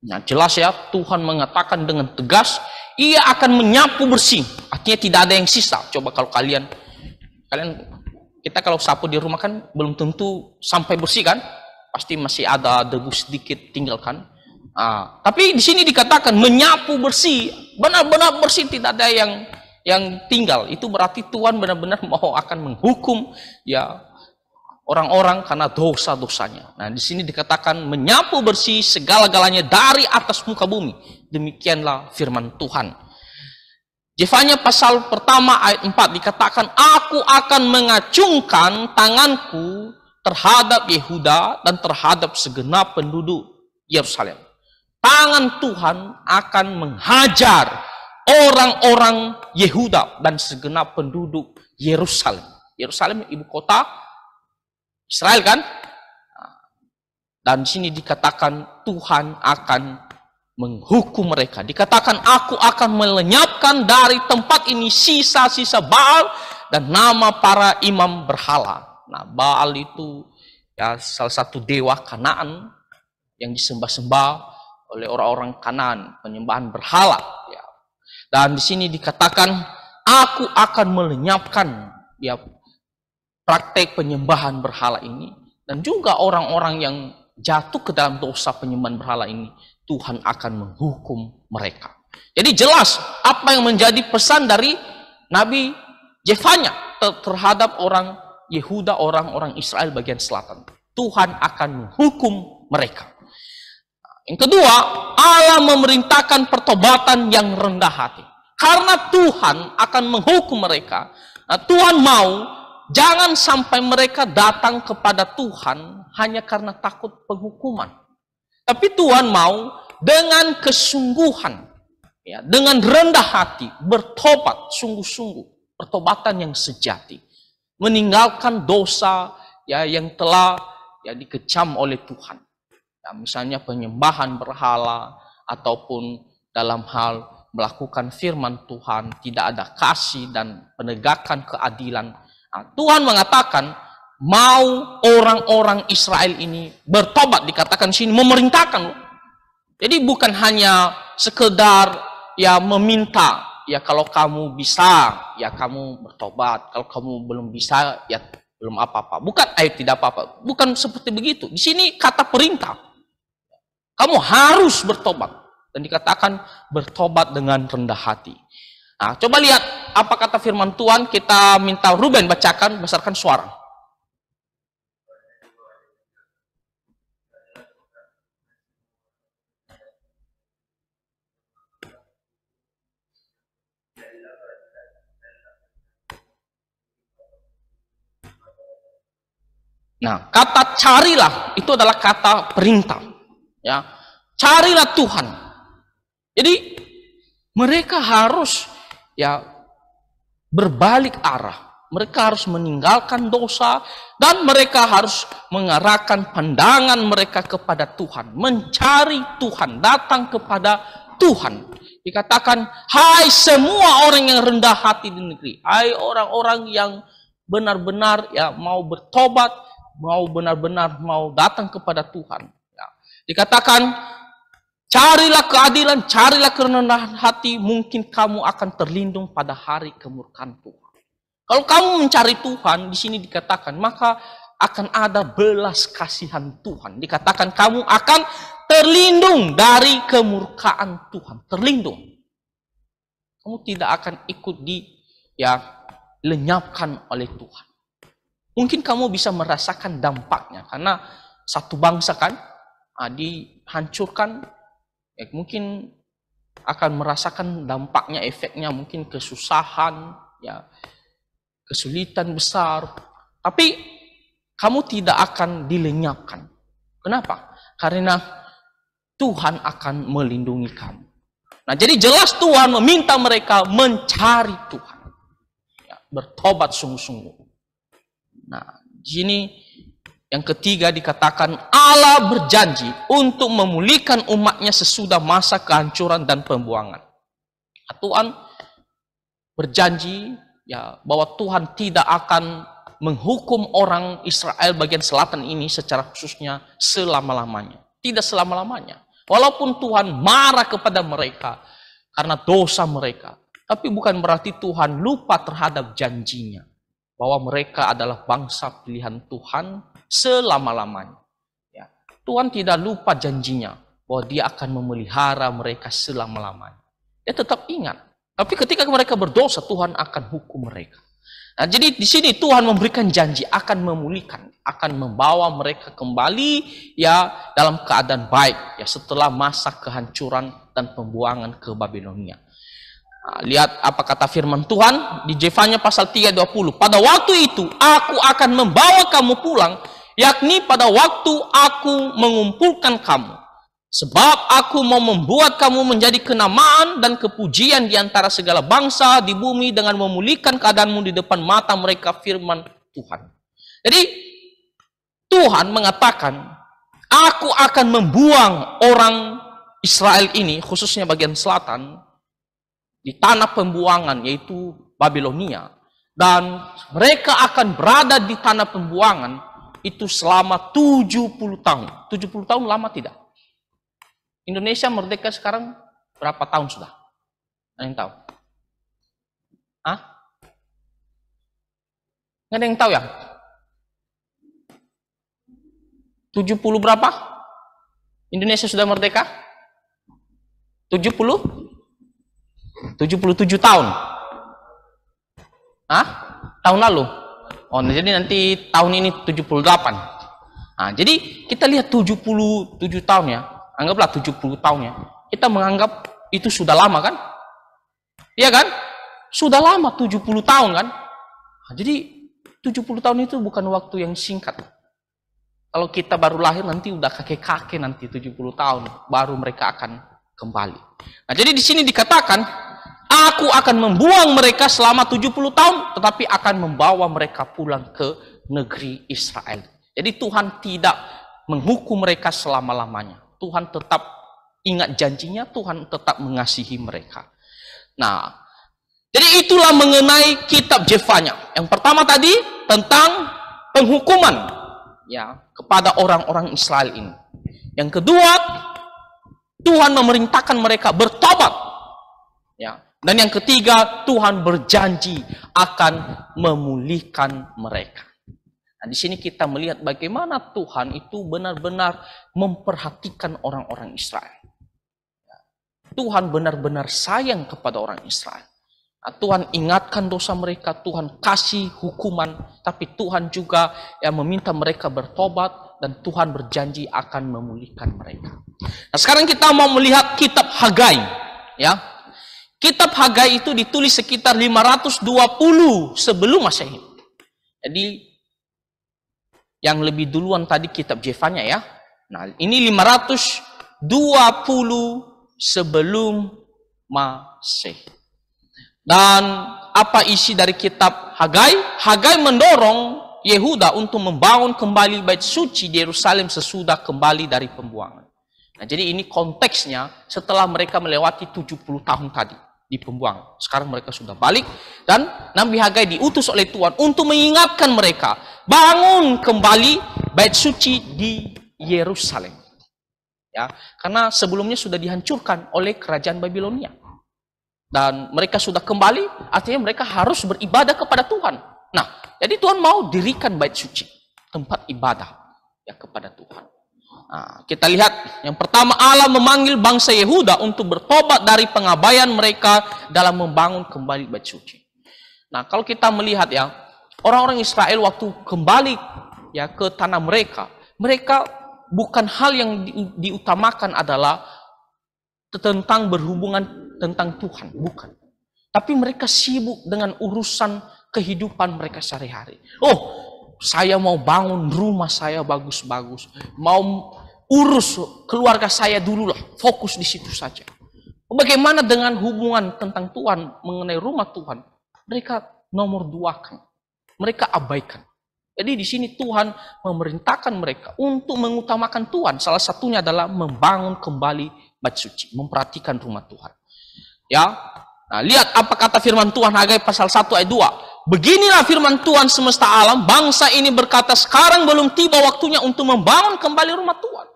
Nah, jelas ya, Tuhan mengatakan dengan tegas, ia akan menyapu bersih. Artinya tidak ada yang sisa. Coba kalau kalian kita kalau sapu di rumah kan belum tentu sampai bersih kan? Pasti masih ada debu sedikit tinggalkan. Tapi di sini dikatakan menyapu bersih, benar-benar bersih, tidak ada yang tinggal. Itu berarti Tuhan benar-benar mau akan menghukum ya orang-orang karena dosa-dosanya. Nah, di sini dikatakan menyapu bersih segala-galanya dari atas muka bumi. Demikianlah firman Tuhan. Zefanya pasal pertama ayat 4 dikatakan, aku akan mengacungkan tanganku terhadap Yehuda dan terhadap segenap penduduk Yerusalem. Tangan Tuhan akan menghajar orang-orang Yehuda dan segenap penduduk Yerusalem. Yerusalem ibu kota Israel kan? Dan di sini dikatakan Tuhan akan menghukum mereka. Dikatakan aku akan melenyapkan dari tempat ini sisa-sisa Baal dan nama para imam berhala. Nah, Baal itu ya salah satu dewa Kanaan yang disembah-sembah oleh orang-orang Kanaan, penyembahan berhala. Ya. Dan di sini dikatakan, aku akan melenyapkan ya praktek penyembahan berhala ini, dan juga orang-orang yang jatuh ke dalam dosa penyembahan berhala ini, Tuhan akan menghukum mereka. Jadi jelas apa yang menjadi pesan dari Nabi Zefanya terhadap orang Yehuda, orang-orang Israel bagian selatan. Tuhan akan menghukum mereka. Yang kedua, Allah memerintahkan pertobatan yang rendah hati. Karena Tuhan akan menghukum mereka, nah, Tuhan mau jangan sampai mereka datang kepada Tuhan hanya karena takut penghukuman. Tapi Tuhan mau dengan kesungguhan, ya, dengan rendah hati, bertobat sungguh-sungguh, pertobatan yang sejati. meninggalkan dosa ya yang telah ya dikecam oleh Tuhan. Ya, misalnya penyembahan berhala ataupun dalam hal melakukan firman Tuhan, tidak ada kasih dan penegakan keadilan. Nah, Tuhan mengatakan mau orang-orang Israel ini bertobat, dikatakan sini memerintahkan loh. Jadi bukan hanya sekedar ya meminta, ya kalau kamu bisa ya kamu bertobat, kalau kamu belum bisa ya belum apa-apa. Bukan tidak apa-apa. Bukan seperti begitu. Di sini kata perintah. Kamu harus bertobat. Dan dikatakan bertobat dengan rendah hati. Nah, coba lihat apa kata firman Tuhan. Kita minta Ruben bacakan berdasarkan suara. Nah, kata carilah itu adalah kata perintah. Ya, carilah Tuhan. Jadi mereka harus ya berbalik arah. Mereka harus meninggalkan dosa dan mereka harus mengarahkan pandangan mereka kepada Tuhan, mencari Tuhan, datang kepada Tuhan. Dikatakan, hai semua orang yang rendah hati di negeri, hai orang-orang yang benar-benar ya mau bertobat, mau benar-benar mau datang kepada Tuhan. Ya. Dikatakan, carilah keadilan, carilah kerendahan hati, mungkin kamu akan terlindung pada hari kemurkaan Tuhan. Kalau kamu mencari Tuhan, di sini dikatakan, maka akan ada belas kasihan Tuhan. Dikatakan kamu akan terlindung dari kemurkaan Tuhan. Terlindung. Kamu tidak akan ikut lenyapkan oleh Tuhan. Mungkin kamu bisa merasakan dampaknya. Karena satu bangsa kan dihancurkan. Ya, mungkin akan merasakan dampaknya, efeknya. Mungkin kesusahan, ya, kesulitan besar. Tapi kamu tidak akan dilenyapkan. Kenapa? Karena Tuhan akan melindungi kamu. Nah, jadi jelas Tuhan meminta mereka mencari Tuhan. Ya, bertobat sungguh-sungguh. Nah, di sini yang ketiga dikatakan Allah berjanji untuk memulihkan umatnya sesudah masa kehancuran dan pembuangan. Nah, Tuhan berjanji ya bahwa Tuhan tidak akan menghukum orang Israel bagian selatan ini secara khususnya selama-lamanya. Tidak selama-lamanya. Walaupun Tuhan marah kepada mereka karena dosa mereka, tapi bukan berarti Tuhan lupa terhadap janjinya bahwa mereka adalah bangsa pilihan Tuhan selama-lamanya. Ya. Tuhan tidak lupa janjinya bahwa Dia akan memelihara mereka selama-lamanya. Dia tetap ingat. Tapi ketika mereka berdosa, Tuhan akan hukum mereka. Nah, jadi di sini Tuhan memberikan janji akan memulihkan, akan membawa mereka kembali ya dalam keadaan baik ya setelah masa kehancuran dan pembuangan ke Babilonia. Nah, lihat apa kata firman Tuhan di Zefanya pasal 3:20. Pada waktu itu aku akan membawa kamu pulang, yakni pada waktu aku mengumpulkan kamu. Sebab aku mau membuat kamu menjadi kenamaan dan kepujian di antara segala bangsa di bumi dengan memulihkan keadaanmu di depan mata mereka, firman Tuhan. Jadi Tuhan mengatakan, aku akan membuang orang Israel ini, khususnya bagian selatan, di tanah pembuangan yaitu Babilonia. Dan mereka akan berada di tanah pembuangan itu selama 70 tahun. 70 tahun lama tidak? Indonesia merdeka sekarang berapa tahun sudah? Ada yang tahu? Hah? Nggak ada yang tahu ya? 70 berapa? Indonesia sudah merdeka? 70? 77 tahun. Hah? Tahun lalu? Oh, jadi nanti tahun ini 78. Nah, jadi kita lihat 77 tahun ya. Anggaplah 70 tahun ya. Kita menganggap itu sudah lama kan? Iya kan? Sudah lama 70 tahun kan? Nah, jadi 70 tahun itu bukan waktu yang singkat. Kalau kita baru lahir nanti udah kakek-kakek nanti 70 tahun baru mereka akan kembali. Nah, jadi di sini dikatakan Aku akan membuang mereka selama 70 tahun, tetapi akan membawa mereka pulang ke negeri Israel. Jadi Tuhan tidak menghukum mereka selama-lamanya. Tuhan tetap ingat janjinya, Tuhan tetap mengasihi mereka. Nah, jadi itulah mengenai kitab Jefanya. Yang pertama tadi tentang penghukuman ya kepada orang-orang Israel ini. Yang kedua, Tuhan memerintahkan mereka bertobat. Ya. Dan yang ketiga, Tuhan berjanji akan memulihkan mereka. Nah, di sini kita melihat bagaimana Tuhan itu benar-benar memperhatikan orang-orang Israel. Tuhan benar-benar sayang kepada orang Israel. Nah, Tuhan ingatkan dosa mereka, Tuhan kasih hukuman, tapi Tuhan juga yang meminta mereka bertobat dan Tuhan berjanji akan memulihkan mereka. Nah, sekarang kita mau melihat kitab Hagai, ya. Kitab Hagai itu ditulis sekitar 520 sebelum Masehi. Jadi yang lebih duluan tadi kitab Jefanya ya. Nah, ini 520 sebelum Masehi. Dan apa isi dari kitab Hagai? Hagai mendorong Yehuda untuk membangun kembali bait suci di Yerusalem sesudah kembali dari pembuangan. Nah, jadi ini konteksnya setelah mereka melewati 70 tahun tadi di pembuangan. Sekarang mereka sudah balik dan Nabi Hagai diutus oleh Tuhan untuk mengingatkan mereka bangun kembali bait suci di Yerusalem. Ya, karena sebelumnya sudah dihancurkan oleh kerajaan Babilonia. Dan mereka sudah kembali, artinya mereka harus beribadah kepada Tuhan. Nah, jadi Tuhan mau dirikan bait suci, tempat ibadah ya kepada Tuhan. Nah, kita lihat yang pertama, Allah memanggil bangsa Yehuda untuk bertobat dari pengabaian mereka dalam membangun kembali bait suci. Nah, kalau kita melihat ya, orang-orang Israel waktu kembali ya ke tanah mereka, mereka bukan hal yang diutamakan adalah tentang berhubungan tentang Tuhan, bukan. Tapi mereka sibuk dengan urusan kehidupan mereka sehari-hari. Oh, saya mau bangun rumah saya bagus-bagus, mau urus keluarga saya dulu lah, fokus di situ saja. Bagaimana dengan hubungan tentang Tuhan, mengenai rumah Tuhan? Mereka nomor duakan, mereka abaikan. Jadi di sini Tuhan memerintahkan mereka untuk mengutamakan Tuhan. Salah satunya adalah membangun kembali bait suci, memperhatikan rumah Tuhan. Ya, nah, lihat apa kata firman Tuhan Hagai pasal 1 ayat 2. Beginilah firman Tuhan semesta alam, bangsa ini berkata sekarang belum tiba waktunya untuk membangun kembali rumah Tuhan.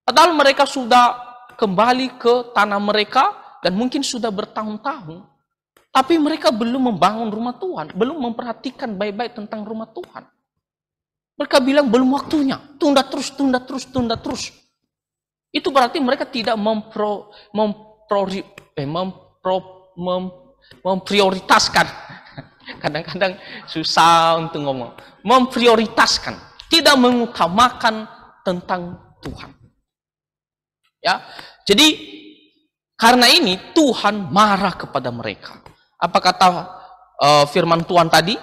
Padahal mereka sudah kembali ke tanah mereka dan mungkin sudah bertahun-tahun. Tapi mereka belum membangun rumah Tuhan, belum memperhatikan baik-baik tentang rumah Tuhan. Mereka bilang belum waktunya, tunda terus, tunda terus, tunda terus. Itu berarti mereka tidak memprioritaskan. Kadang-kadang susah untuk ngomong. Memprioritaskan, tidak mengutamakan tentang Tuhan. Ya, jadi karena ini Tuhan marah kepada mereka. Apa kata firman Tuhan tadi?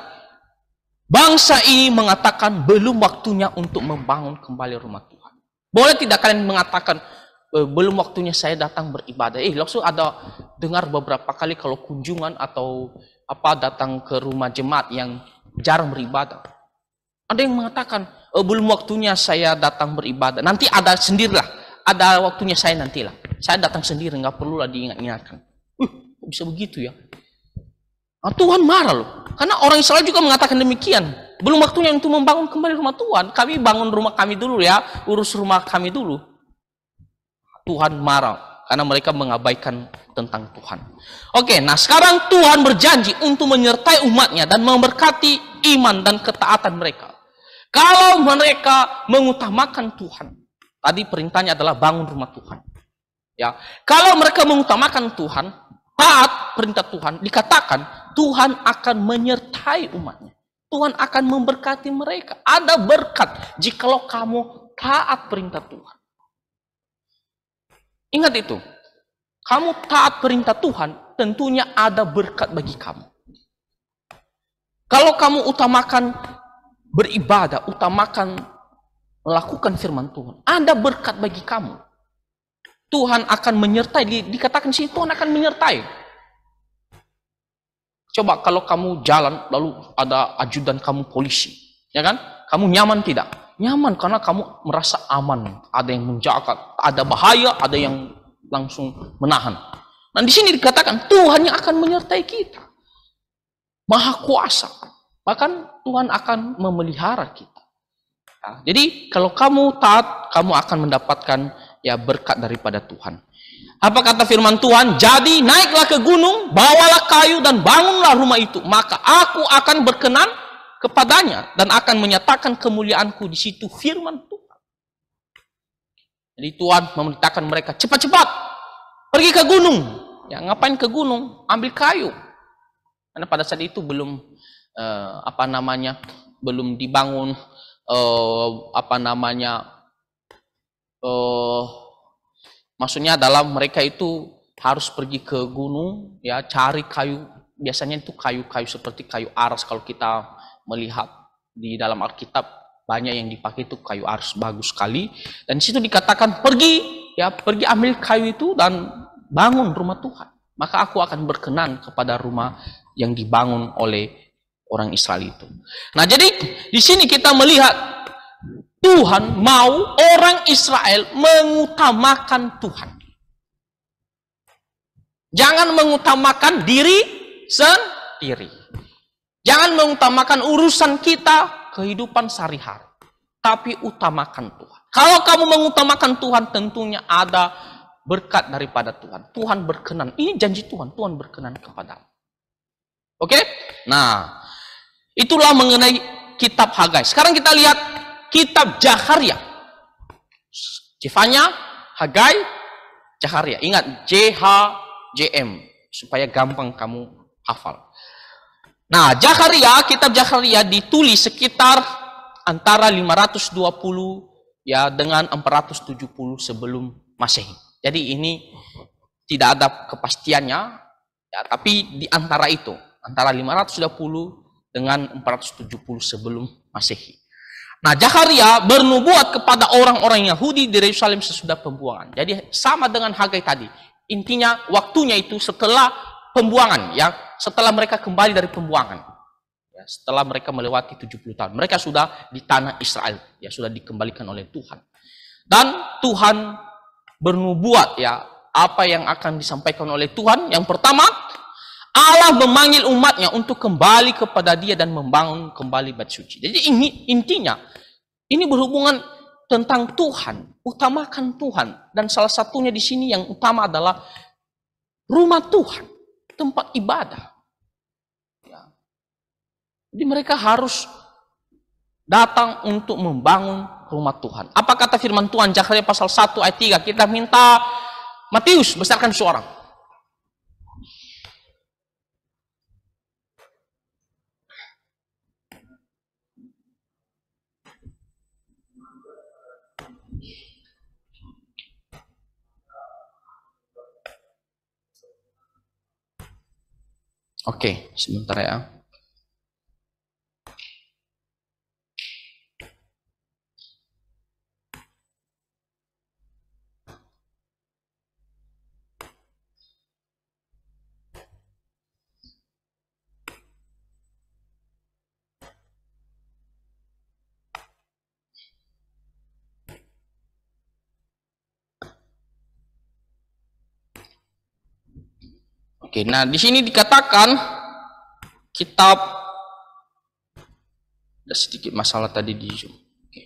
Bangsa ini mengatakan belum waktunya untuk membangun kembali rumah Tuhan. Boleh tidak kalian mengatakan belum waktunya saya datang beribadah? Langsung ada dengar beberapa kali kalau kunjungan atau apa datang ke rumah jemaat yang jarang beribadah. Ada yang mengatakan belum waktunya saya datang beribadah. Nanti ada sendirilah, ada waktunya saya nantilah. Saya datang sendiri, nggak perlulah diingat-ingatkan. Kok bisa begitu ya? Nah, Tuhan marah loh, karena orang Israel juga mengatakan demikian. Belum waktunya untuk membangun kembali rumah Tuhan. Kami bangun rumah kami dulu ya, urus rumah kami dulu. Tuhan marah karena mereka mengabaikan tentang Tuhan. Oke, nah sekarang Tuhan berjanji untuk menyertai umatnya dan memberkati iman dan ketaatan mereka. Kalau mereka mengutamakan Tuhan, tadi perintahnya adalah bangun rumah Tuhan. Ya, kalau mereka mengutamakan Tuhan, taat perintah Tuhan, dikatakan Tuhan akan menyertai umatnya. Tuhan akan memberkati mereka. Ada berkat jikalau kamu taat perintah Tuhan. Ingat itu. Kamu taat perintah Tuhan, tentunya ada berkat bagi kamu. Kalau kamu utamakan beribadah, utamakan melakukan firman Tuhan, ada berkat bagi kamu. Tuhan akan menyertai. Dikatakan sih Tuhan akan menyertai. Coba kalau kamu jalan lalu ada ajudan kamu polisi, ya kan? Kamu nyaman tidak? Nyaman karena kamu merasa aman. Ada yang menjaga, ada bahaya, ada yang langsung menahan. Nah di sini dikatakan Tuhan yang akan menyertai kita, Maha Kuasa. Bahkan Tuhan akan memelihara kita. Nah, jadi kalau kamu taat, kamu akan mendapatkan ya berkat daripada Tuhan. Apa kata firman Tuhan? Jadi naiklah ke gunung, bawalah kayu dan bangunlah rumah itu. Maka aku akan berkenan kepadanya dan akan menyatakan kemuliaanku di situ, firman Tuhan. Jadi Tuhan memerintahkan mereka cepat-cepat pergi ke gunung. Ya ngapain ke gunung? Ambil kayu. Karena pada saat itu belum belum dibangun maksudnya dalam mereka itu harus pergi ke gunung, ya cari kayu. Biasanya itu kayu-kayu seperti kayu aras. Kalau kita melihat di dalam Alkitab banyak yang dipakai itu kayu aras, bagus sekali. Dan di situ dikatakan pergi ambil kayu itu dan bangun rumah Tuhan. Maka aku akan berkenan kepada rumah yang dibangun oleh orang Israel itu. Nah, jadi di sini kita melihat Tuhan mau orang Israel mengutamakan Tuhan. Jangan mengutamakan diri sendiri. Jangan mengutamakan urusan kita, kehidupan sehari-hari. Tapi utamakan Tuhan. Kalau kamu mengutamakan Tuhan, tentunya ada berkat daripada Tuhan. Tuhan berkenan. Ini janji Tuhan. Tuhan berkenan kepadamu. Oke? Nah, itulah mengenai kitab Hagai. Sekarang kita lihat kitab Zakharia. Jefanya, Hagai, Zakharia. Ingat, JHJM. Supaya gampang kamu hafal. Nah, Zakharia, kitab Zakharia ditulis sekitar antara 520 ya dengan 470 sebelum Masehi. Jadi ini tidak ada kepastiannya, ya, tapi di antara itu, antara 520 dengan 470 sebelum Masehi. Nah, Zakharia bernubuat kepada orang-orang Yahudi di Yerusalem sesudah pembuangan. Jadi sama dengan Hagai tadi. Intinya waktunya itu setelah pembuangan, ya, setelah mereka kembali dari pembuangan. Ya, setelah mereka melewati 70 tahun. Mereka sudah di tanah Israel, ya, sudah dikembalikan oleh Tuhan. Dan Tuhan bernubuat, ya, apa yang akan disampaikan oleh Tuhan. Yang pertama, Allah memanggil umatnya untuk kembali kepada Dia dan membangun kembali bait suci. Jadi ini intinya, ini berhubungan tentang Tuhan, utamakan Tuhan. Dan salah satunya di sini yang utama adalah rumah Tuhan, tempat ibadah. Ya. Jadi mereka harus datang untuk membangun rumah Tuhan. Apa kata firman Tuhan? Zakharia pasal 1 ayat 3. Kita minta Matius besarkan suara. Oke, sebentar ya. Oke, nah di sini dikatakan kitab, ada sedikit masalah tadi di Zoom. Oke.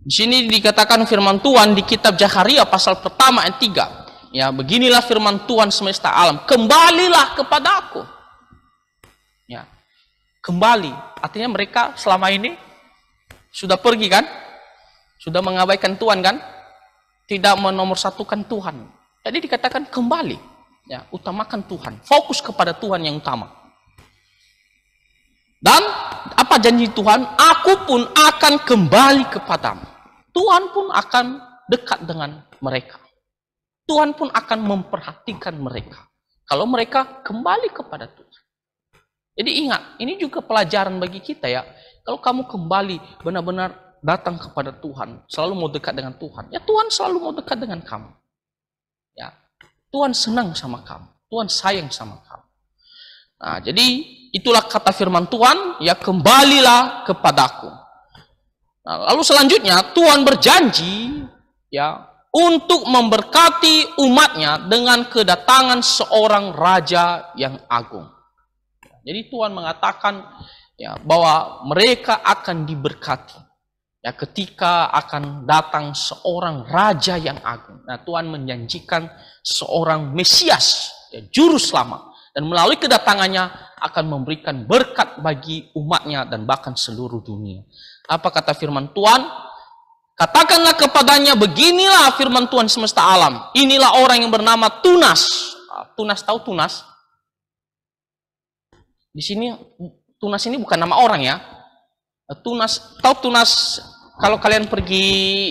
Di sini dikatakan firman Tuhan di kitab Zakharia pasal pertama ayat 3. Ya, beginilah firman Tuhan semesta alam, kembalilah kepadaku. Ya. Kembali, artinya mereka selama ini sudah pergi kan? Sudah mengabaikan Tuhan kan? Tidak menomorsatukan Tuhan. Jadi dikatakan kembali. Ya, utamakan Tuhan. Fokus kepada Tuhan yang utama. Dan apa janji Tuhan? Aku pun akan kembali kepadamu. Tuhan pun akan dekat dengan mereka. Tuhan pun akan memperhatikan mereka. Kalau mereka kembali kepada Tuhan. Jadi ingat, ini juga pelajaran bagi kita ya. Kalau kamu kembali benar-benar datang kepada Tuhan, selalu mau dekat dengan Tuhan, ya Tuhan selalu mau dekat dengan kamu. Ya, Tuhan senang sama kamu, Tuhan sayang sama kamu. Nah, jadi itulah kata firman Tuhan, ya kembalilah kepadaku. Nah, lalu selanjutnya Tuhan berjanji ya untuk memberkati umatnya dengan kedatangan seorang raja yang agung. Jadi Tuhan mengatakan ya bahwa mereka akan diberkati ya ketika akan datang seorang raja yang agung. Nah, Tuhan menjanjikan seorang Mesias, ya, juru selamat, dan melalui kedatangannya akan memberikan berkat bagi umatnya dan bahkan seluruh dunia. Apa kata firman Tuhan? Katakanlah kepadanya, beginilah firman Tuhan semesta alam. Inilah orang yang bernama Tunas. Tunas, tahu Tunas? Di sini Tunas ini bukan nama orang ya. Tunas, tahu Tunas? Kalau kalian pergi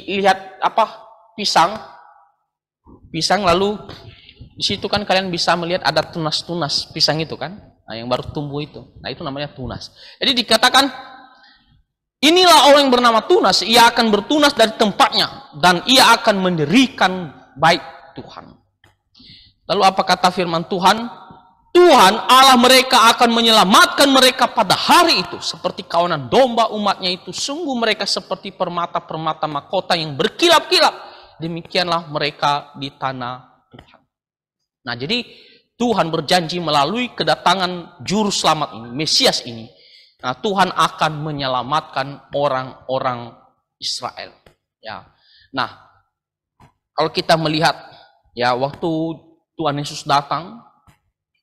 lihat apa pisang lalu di situ kan kalian bisa melihat ada tunas-tunas pisang itu kan, nah, yang baru tumbuh itu. Nah, itu namanya tunas. Jadi dikatakan inilah orang yang bernama Tunas, ia akan bertunas dari tempatnya dan ia akan mendirikan bait Tuhan. Lalu apa kata firman Tuhan? Tuhan Allah mereka akan menyelamatkan mereka pada hari itu seperti kawanan domba umatnya itu. Sungguh mereka seperti permata-permata mahkota yang berkilap-kilap. Demikianlah mereka di tanah Tuhan. Nah, jadi Tuhan berjanji melalui kedatangan juru selamat ini, Mesias ini. Nah, Tuhan akan menyelamatkan orang-orang Israel. Ya. Nah, kalau kita melihat ya waktu Tuhan Yesus datang,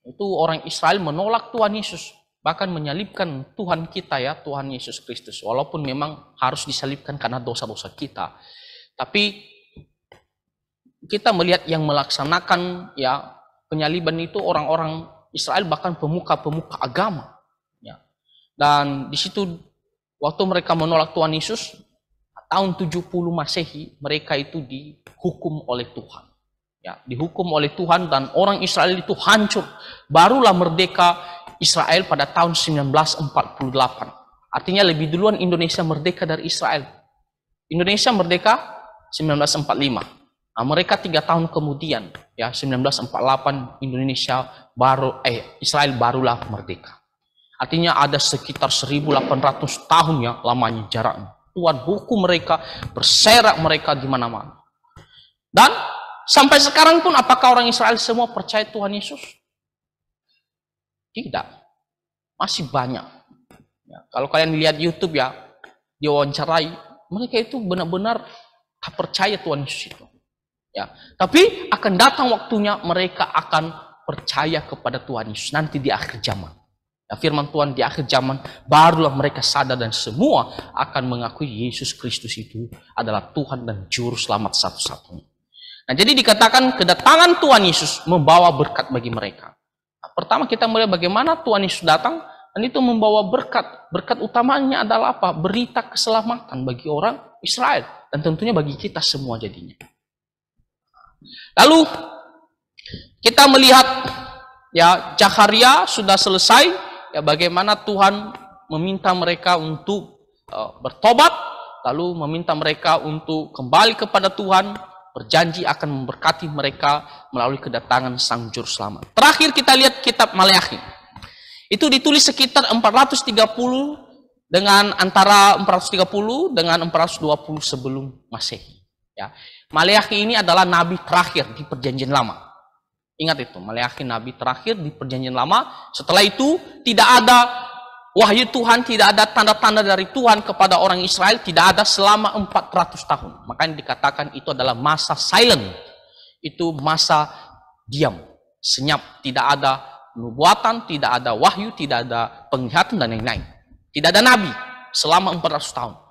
itu orang Israel menolak Tuhan Yesus, bahkan menyalibkan Tuhan kita ya, Tuhan Yesus Kristus. Walaupun memang harus disalibkan karena dosa-dosa kita. Tapi kita melihat yang melaksanakan ya penyaliban itu orang-orang Israel, bahkan pemuka-pemuka agama. Ya. Dan di situ waktu mereka menolak Tuhan Yesus, tahun 70 Masehi, mereka itu dihukum oleh Tuhan. Ya, dihukum oleh Tuhan dan orang Israel itu hancur. Barulah merdeka Israel pada tahun 1948. Artinya lebih duluan Indonesia merdeka dari Israel. Indonesia merdeka 1945. Nah, mereka 3 tahun kemudian, ya 1948 Israel barulah merdeka. Artinya ada sekitar 1800 tahun ya lamanya jaraknya. Tuhan hukum mereka, berserak mereka di mana-mana. Dan sampai sekarang pun apakah orang Israel semua percaya Tuhan Yesus? Tidak. Masih banyak. Ya, kalau kalian lihat YouTube ya, diwawancarai, mereka itu benar-benar tak percaya Tuhan Yesus itu. Ya, tapi akan datang waktunya mereka akan percaya kepada Tuhan Yesus nanti di akhir zaman. Ya, firman Tuhan di akhir zaman barulah mereka sadar dan semua akan mengakui Yesus Kristus itu adalah Tuhan dan Juru Selamat satu-satunya. Nah, jadi dikatakan kedatangan Tuhan Yesus membawa berkat bagi mereka. Nah, pertama kita melihat bagaimana Tuhan Yesus datang dan itu membawa berkat. Berkat utamanya adalah apa? Berita keselamatan bagi orang Israel dan tentunya bagi kita semua jadinya. Lalu kita melihat ya Zakharia sudah selesai ya bagaimana Tuhan meminta mereka untuk bertobat, lalu meminta mereka untuk kembali kepada Tuhan, berjanji akan memberkati mereka melalui kedatangan Sang Juru Selamat. Terakhir kita lihat kitab Maleakhi. Itu ditulis sekitar 430 dengan antara 430 dengan 420 sebelum Masehi. Ya. Maleakhi ini adalah nabi terakhir di Perjanjian Lama. Ingat itu, Maleakhi nabi terakhir di Perjanjian Lama. Setelah itu tidak ada wahyu Tuhan, tidak ada tanda-tanda dari Tuhan kepada orang Israel, tidak ada selama 400 tahun. Makanya dikatakan itu adalah masa silent. Itu masa diam, senyap, tidak ada nubuatan, tidak ada wahyu, tidak ada penglihatan dan lain-lain. Tidak ada nabi selama 400 tahun.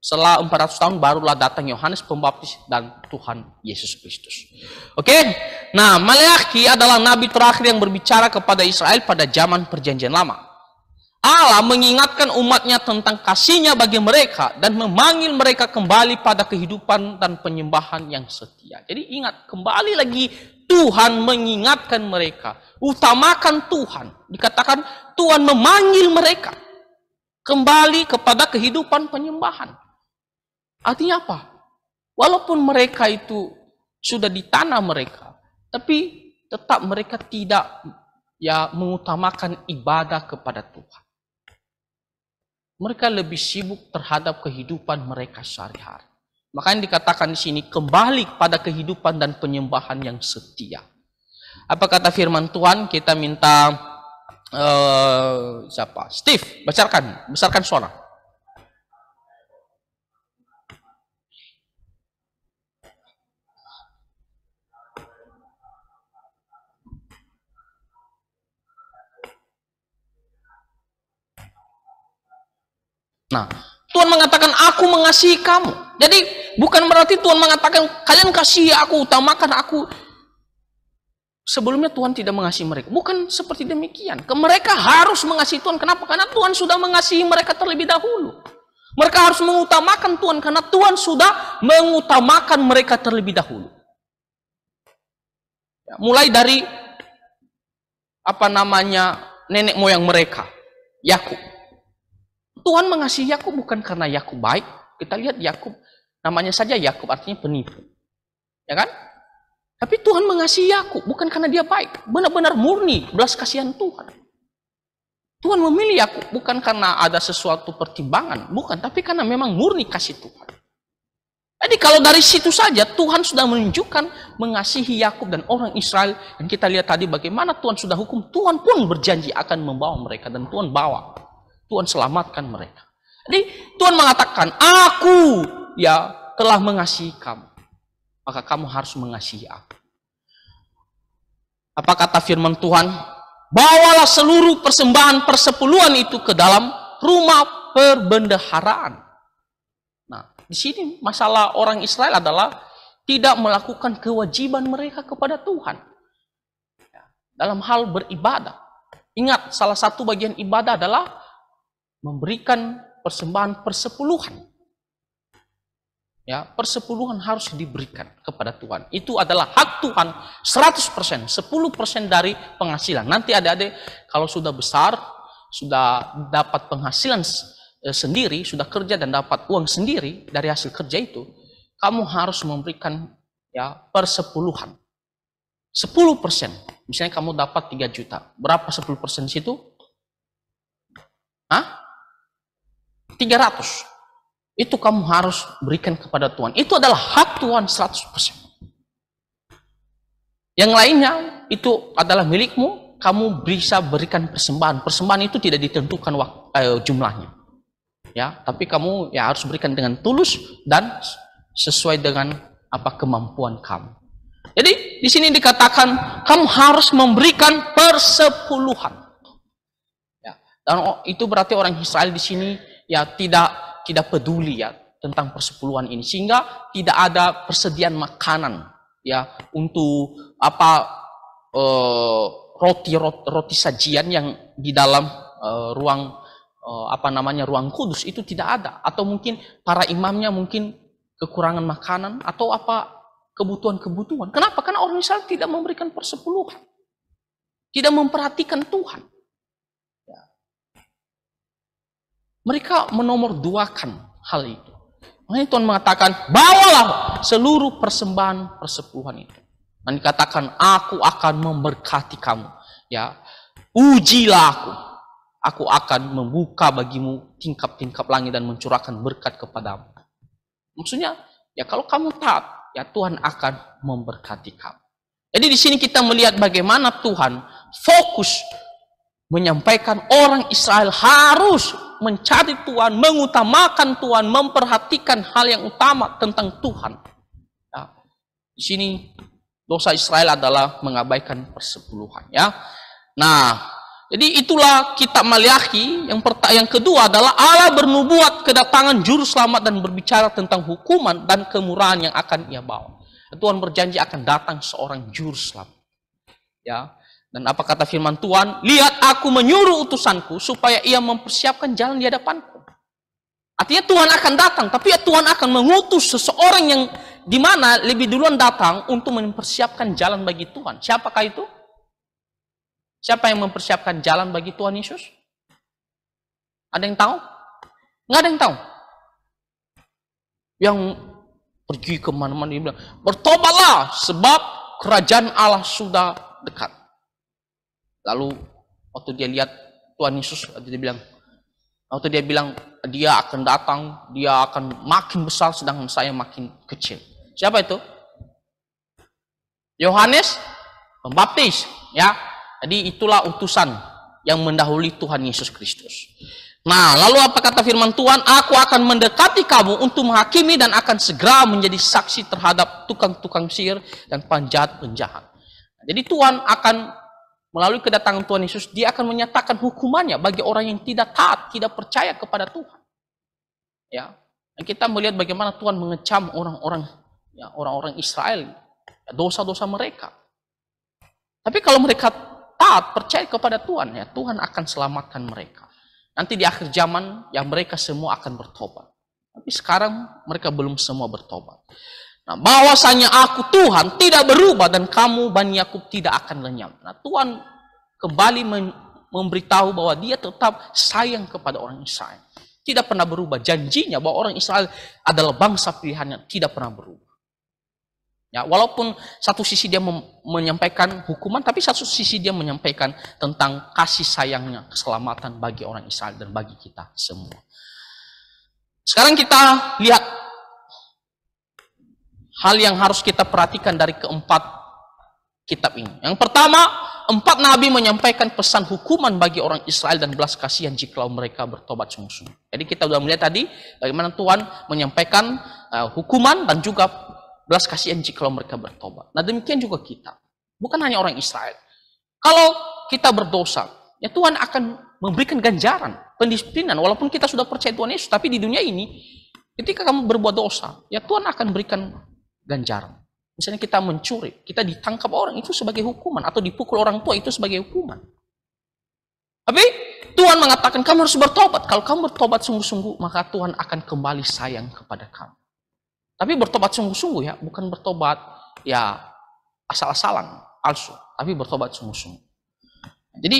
Setelah 400 tahun barulah datang Yohanes Pembaptis dan Tuhan Yesus Kristus. Oke? Nah, Maleakhi adalah nabi terakhir yang berbicara kepada Israel pada zaman Perjanjian Lama. Allah mengingatkan umatnya tentang kasih-Nya bagi mereka dan memanggil mereka kembali pada kehidupan dan penyembahan yang setia. Jadi ingat, kembali lagi Tuhan mengingatkan mereka, utamakan Tuhan. Dikatakan Tuhan memanggil mereka kembali kepada kehidupan penyembahan. Artinya apa? Walaupun mereka itu sudah di tanah mereka, tapi tetap mereka tidak mengutamakan ibadah kepada Tuhan. Mereka lebih sibuk terhadap kehidupan mereka sehari-hari. Makanya dikatakan di sini, kembali pada kehidupan dan penyembahan yang setia. Apa kata firman Tuhan? Kita minta siapa? Steve, besarkan suara. Nah, Tuhan mengatakan aku mengasihi kamu. Jadi bukan berarti Tuhan mengatakan kalian kasih aku, utamakan aku. Sebelumnya Tuhan tidak mengasihi mereka. Bukan seperti demikian. Mereka harus mengasihi Tuhan. Kenapa? Karena Tuhan sudah mengasihi mereka terlebih dahulu. Mereka harus mengutamakan Tuhan karena Tuhan sudah mengutamakan mereka terlebih dahulu. Ya, mulai dari nenek moyang mereka, Yakub. Tuhan mengasihi Yakub bukan karena Yakub baik. Kita lihat Yakub, namanya saja Yakub, artinya penipu. Ya kan? Tapi Tuhan mengasihi Yakub bukan karena dia baik. Benar-benar murni, belas kasihan Tuhan. Tuhan memilih Yakub bukan karena ada sesuatu pertimbangan. Bukan, tapi karena memang murni kasih Tuhan. Jadi kalau dari situ saja Tuhan sudah menunjukkan mengasihi Yakub dan orang Israel. Dan kita lihat tadi bagaimana Tuhan sudah hukum. Tuhan pun berjanji akan membawa mereka. Dan Tuhan bawa. Tuhan selamatkan mereka. Jadi Tuhan mengatakan, aku telah mengasihi kamu. Maka kamu harus mengasihi aku. Apa kata firman Tuhan? Bawalah seluruh persembahan persepuluhan itu ke dalam rumah perbendaharaan. Nah, di sini masalah orang Israel adalah tidak melakukan kewajiban mereka kepada Tuhan. Dalam hal beribadah. Ingat, salah satu bagian ibadah adalah memberikan persembahan persepuluhan. Ya, persepuluhan harus diberikan kepada Tuhan. Itu adalah hak Tuhan 100%, 10% dari penghasilan. Nanti adik-adik kalau sudah besar, sudah dapat penghasilan sendiri, sudah kerja dan dapat uang sendiri dari hasil kerja itu, kamu harus memberikan persepuluhan. 10%. Misalnya kamu dapat 3 juta. Berapa 10% situ? 300. Itu kamu harus berikan kepada Tuhan. Itu adalah hak Tuhan 100%. Yang lainnya itu adalah milikmu. Kamu bisa berikan persembahan. Persembahan itu tidak ditentukan jumlahnya. Ya, tapi kamu harus berikan dengan tulus dan sesuai dengan kemampuan kamu. Jadi di sini dikatakan kamu harus memberikan persepuluhan. Ya, dan itu berarti orang Israel di sini tidak peduli tentang persepuluhan ini, sehingga tidak ada persediaan makanan untuk roti sajian yang di dalam ruang kudus itu tidak ada, atau mungkin para imamnya mungkin kekurangan makanan atau kebutuhan-kebutuhan. Kenapa? Karena orang Israel tidak memberikan persepuluhan, tidak memperhatikan Tuhan. Mereka menomorduakan hal itu. Makanya Tuhan mengatakan, bawalah seluruh persembahan persepuluhan itu. Dan dikatakan, aku akan memberkati kamu. Ya, ujilah aku. Aku akan membuka bagimu tingkap-tingkap langit dan mencurahkan berkat kepadamu. Maksudnya, kalau kamu taat, Tuhan akan memberkati kamu. Jadi di sini kita melihat bagaimana Tuhan fokus menyampaikan orang Israel harus mencari Tuhan, mengutamakan Tuhan, memperhatikan hal yang utama tentang Tuhan. Ya. Di sini dosa Israel adalah mengabaikan persepuluhan. Ya. Nah, jadi itulah kitab Maliaki. Yang kedua adalah Allah bernubuat kedatangan juru selamat dan berbicara tentang hukuman dan kemurahan yang akan ia bawa. Tuhan berjanji akan datang seorang juru selamat. Ya. Dan apa kata firman Tuhan? Lihat aku menyuruh utusanku supaya ia mempersiapkan jalan di hadapanku. Artinya Tuhan akan datang, tapi Tuhan akan mengutus seseorang di mana lebih duluan datang untuk mempersiapkan jalan bagi Tuhan. Siapakah itu? Siapa yang mempersiapkan jalan bagi Tuhan Yesus? Ada yang tahu? Nggak ada yang tahu. Yang pergi kemana-mana dia bilang, bertobatlah sebab kerajaan Allah sudah dekat. Lalu waktu dia lihat Tuhan Yesus, dia bilang, waktu dia bilang dia akan datang, dia akan makin besar sedangkan saya makin kecil. Siapa itu? Yohanes Pembaptis, ya. Jadi itulah utusan yang mendahului Tuhan Yesus Kristus. Nah, lalu apa kata firman Tuhan? Aku akan mendekati kamu untuk menghakimi dan akan segera menjadi saksi terhadap tukang-tukang sihir dan penjahat-penjahat. Jadi Tuhan akan melalui kedatangan Tuhan Yesus, dia akan menyatakan hukumannya bagi orang yang tidak taat, tidak percaya kepada Tuhan. Ya, dan kita melihat bagaimana Tuhan mengecam orang-orang, ya, orang-orang Israel, dosa-dosa mereka. Tapi kalau mereka taat, percaya kepada Tuhan, ya Tuhan akan selamatkan mereka. Nanti di akhir zaman, ya mereka semua akan bertobat. Tapi sekarang mereka belum semua bertobat. Nah, bahwasanya aku Tuhan tidak berubah dan kamu Bani Yakub tidak akan lenyap. Nah, Tuhan kembali memberitahu bahwa dia tetap sayang kepada orang Israel. Tidak pernah berubah. Janjinya bahwa orang Israel adalah bangsa pilihannya tidak pernah berubah. Ya, walaupun satu sisi dia menyampaikan hukuman, tapi satu sisi dia menyampaikan tentang kasih sayangnya, keselamatan bagi orang Israel dan bagi kita semua. Sekarang kita lihat hal yang harus kita perhatikan dari keempat kitab ini. Yang pertama, 4 nabi menyampaikan pesan hukuman bagi orang Israel dan belas kasihan jika mereka bertobat sungguh-sungguh. Jadi kita sudah melihat tadi bagaimana Tuhan menyampaikan hukuman dan juga belas kasihan jika mereka bertobat. Nah, demikian juga kita. Bukan hanya orang Israel. Kalau kita berdosa, ya Tuhan akan memberikan ganjaran, pendisiplinan. Walaupun kita sudah percaya Tuhan Yesus, tapi di dunia ini, ketika kamu berbuat dosa, ya Tuhan akan berikan ganjaran. Misalnya kita mencuri, kita ditangkap orang, itu sebagai hukuman. Atau dipukul orang tua, itu sebagai hukuman. Tapi Tuhan mengatakan, kamu harus bertobat. Kalau kamu bertobat sungguh-sungguh, maka Tuhan akan kembali sayang kepada kamu. Tapi bertobat sungguh-sungguh, ya, bukan bertobat ya asal-asalan, palsu, tapi bertobat sungguh-sungguh. Jadi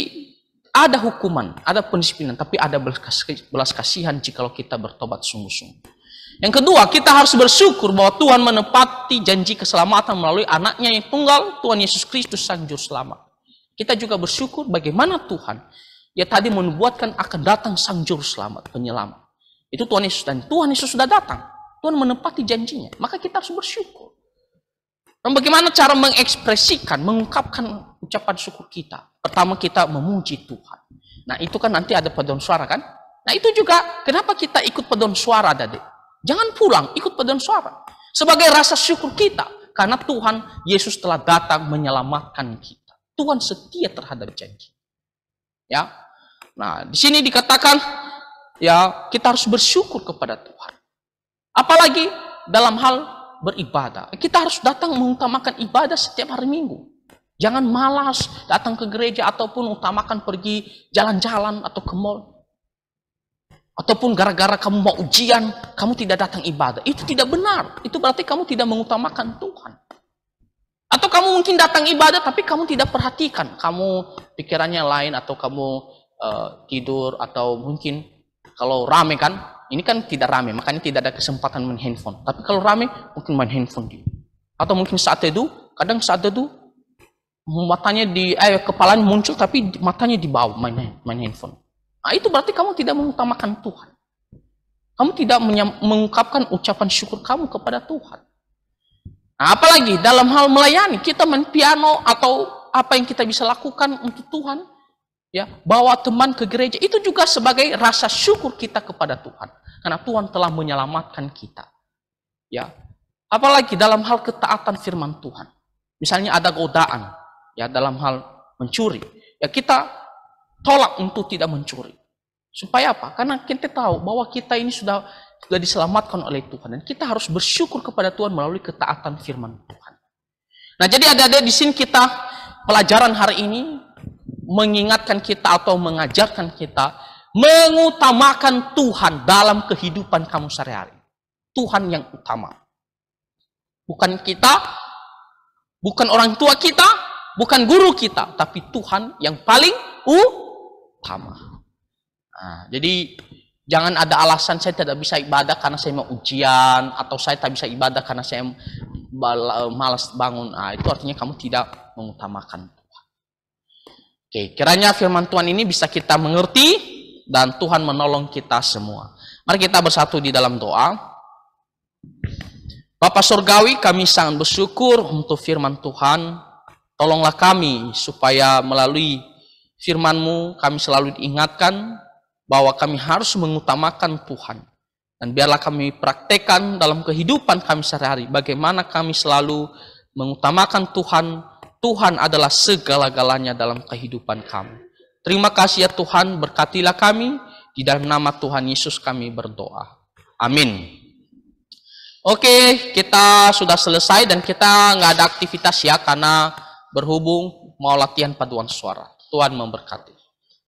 ada hukuman, ada pendisiplinan, tapi ada belas kasihan jika kita bertobat sungguh-sungguh. Yang kedua, kita harus bersyukur bahwa Tuhan menepati janji keselamatan melalui anaknya yang tunggal, Tuhan Yesus Kristus Sang Juru Selamat. Kita juga bersyukur bagaimana Tuhan, ya tadi menubuatkan akan datang Sang Juru Selamat, penyelamat. Itu Tuhan Yesus, dan Tuhan Yesus sudah datang. Tuhan menepati janjinya, maka kita harus bersyukur. Dan bagaimana cara mengekspresikan, mengungkapkan ucapan syukur kita? Pertama, kita memuji Tuhan. Nah, itu kan nanti ada paduan suara kan? Nah, itu juga kenapa kita ikut paduan suara, Adik? Jangan pulang, ikut paduan suara. Sebagai rasa syukur kita, karena Tuhan Yesus telah datang menyelamatkan kita. Tuhan setia terhadap janji. Ya. Nah, di sini dikatakan, ya kita harus bersyukur kepada Tuhan. Apalagi dalam hal beribadah. Kita harus datang mengutamakan ibadah setiap hari Minggu. Jangan malas datang ke gereja ataupun utamakan pergi jalan-jalan atau ke mall. Ataupun gara-gara kamu mau ujian, kamu tidak datang ibadah. Itu tidak benar. Itu berarti kamu tidak mengutamakan Tuhan. Atau kamu mungkin datang ibadah tapi kamu tidak perhatikan. Kamu pikirannya lain atau kamu tidur atau mungkin kalau rame kan. Ini kan tidak rame, makanya tidak ada kesempatan main handphone. Tapi kalau rame, mungkin main handphone dia. Atau mungkin saat teduh, kadang saat teduh, matanya kepalanya muncul, tapi matanya di bawah main handphone. Nah, itu berarti kamu tidak mengutamakan Tuhan. Kamu tidak mengungkapkan ucapan syukur kamu kepada Tuhan. Nah, apalagi dalam hal melayani, kita main piano atau apa yang kita bisa lakukan untuk Tuhan. Ya, bawa teman ke gereja, itu juga sebagai rasa syukur kita kepada Tuhan. Karena Tuhan telah menyelamatkan kita. Ya, apalagi dalam hal ketaatan firman Tuhan. Misalnya ada godaan, ya dalam hal mencuri. Ya kita tolak untuk tidak mencuri. Supaya apa? Karena kita tahu bahwa kita ini sudah diselamatkan oleh Tuhan. Dan kita harus bersyukur kepada Tuhan melalui ketaatan firman Tuhan. Nah, jadi ada di sini kita, pelajaran hari ini, mengingatkan kita atau mengajarkan kita mengutamakan Tuhan dalam kehidupan kamu sehari-hari. Tuhan yang utama. Bukan kita, bukan orang tua kita, bukan guru kita, tapi Tuhan yang paling utama. Nah, jadi jangan ada alasan saya tidak bisa ibadah karena saya mau ujian, atau saya tak bisa ibadah karena saya malas bangun. Nah, itu artinya kamu tidak mengutamakan Tuhan. Oke, kiranya firman Tuhan ini bisa kita mengerti dan Tuhan menolong kita semua. Mari kita bersatu di dalam doa. Bapa Surgawi, kami sangat bersyukur untuk firman Tuhan. Tolonglah kami supaya melalui firman-Mu kami selalu diingatkan bahwa kami harus mengutamakan Tuhan. Dan biarlah kami praktekkan dalam kehidupan kami sehari-hari. Bagaimana kami selalu mengutamakan Tuhan. Tuhan adalah segala-galanya dalam kehidupan kami. Terima kasih ya Tuhan, berkatilah kami. Di dalam nama Tuhan Yesus kami berdoa. Amin. Oke, kita sudah selesai dan kita nggak ada aktivitas ya. Karena berhubung mau latihan paduan suara. Tuhan memberkati.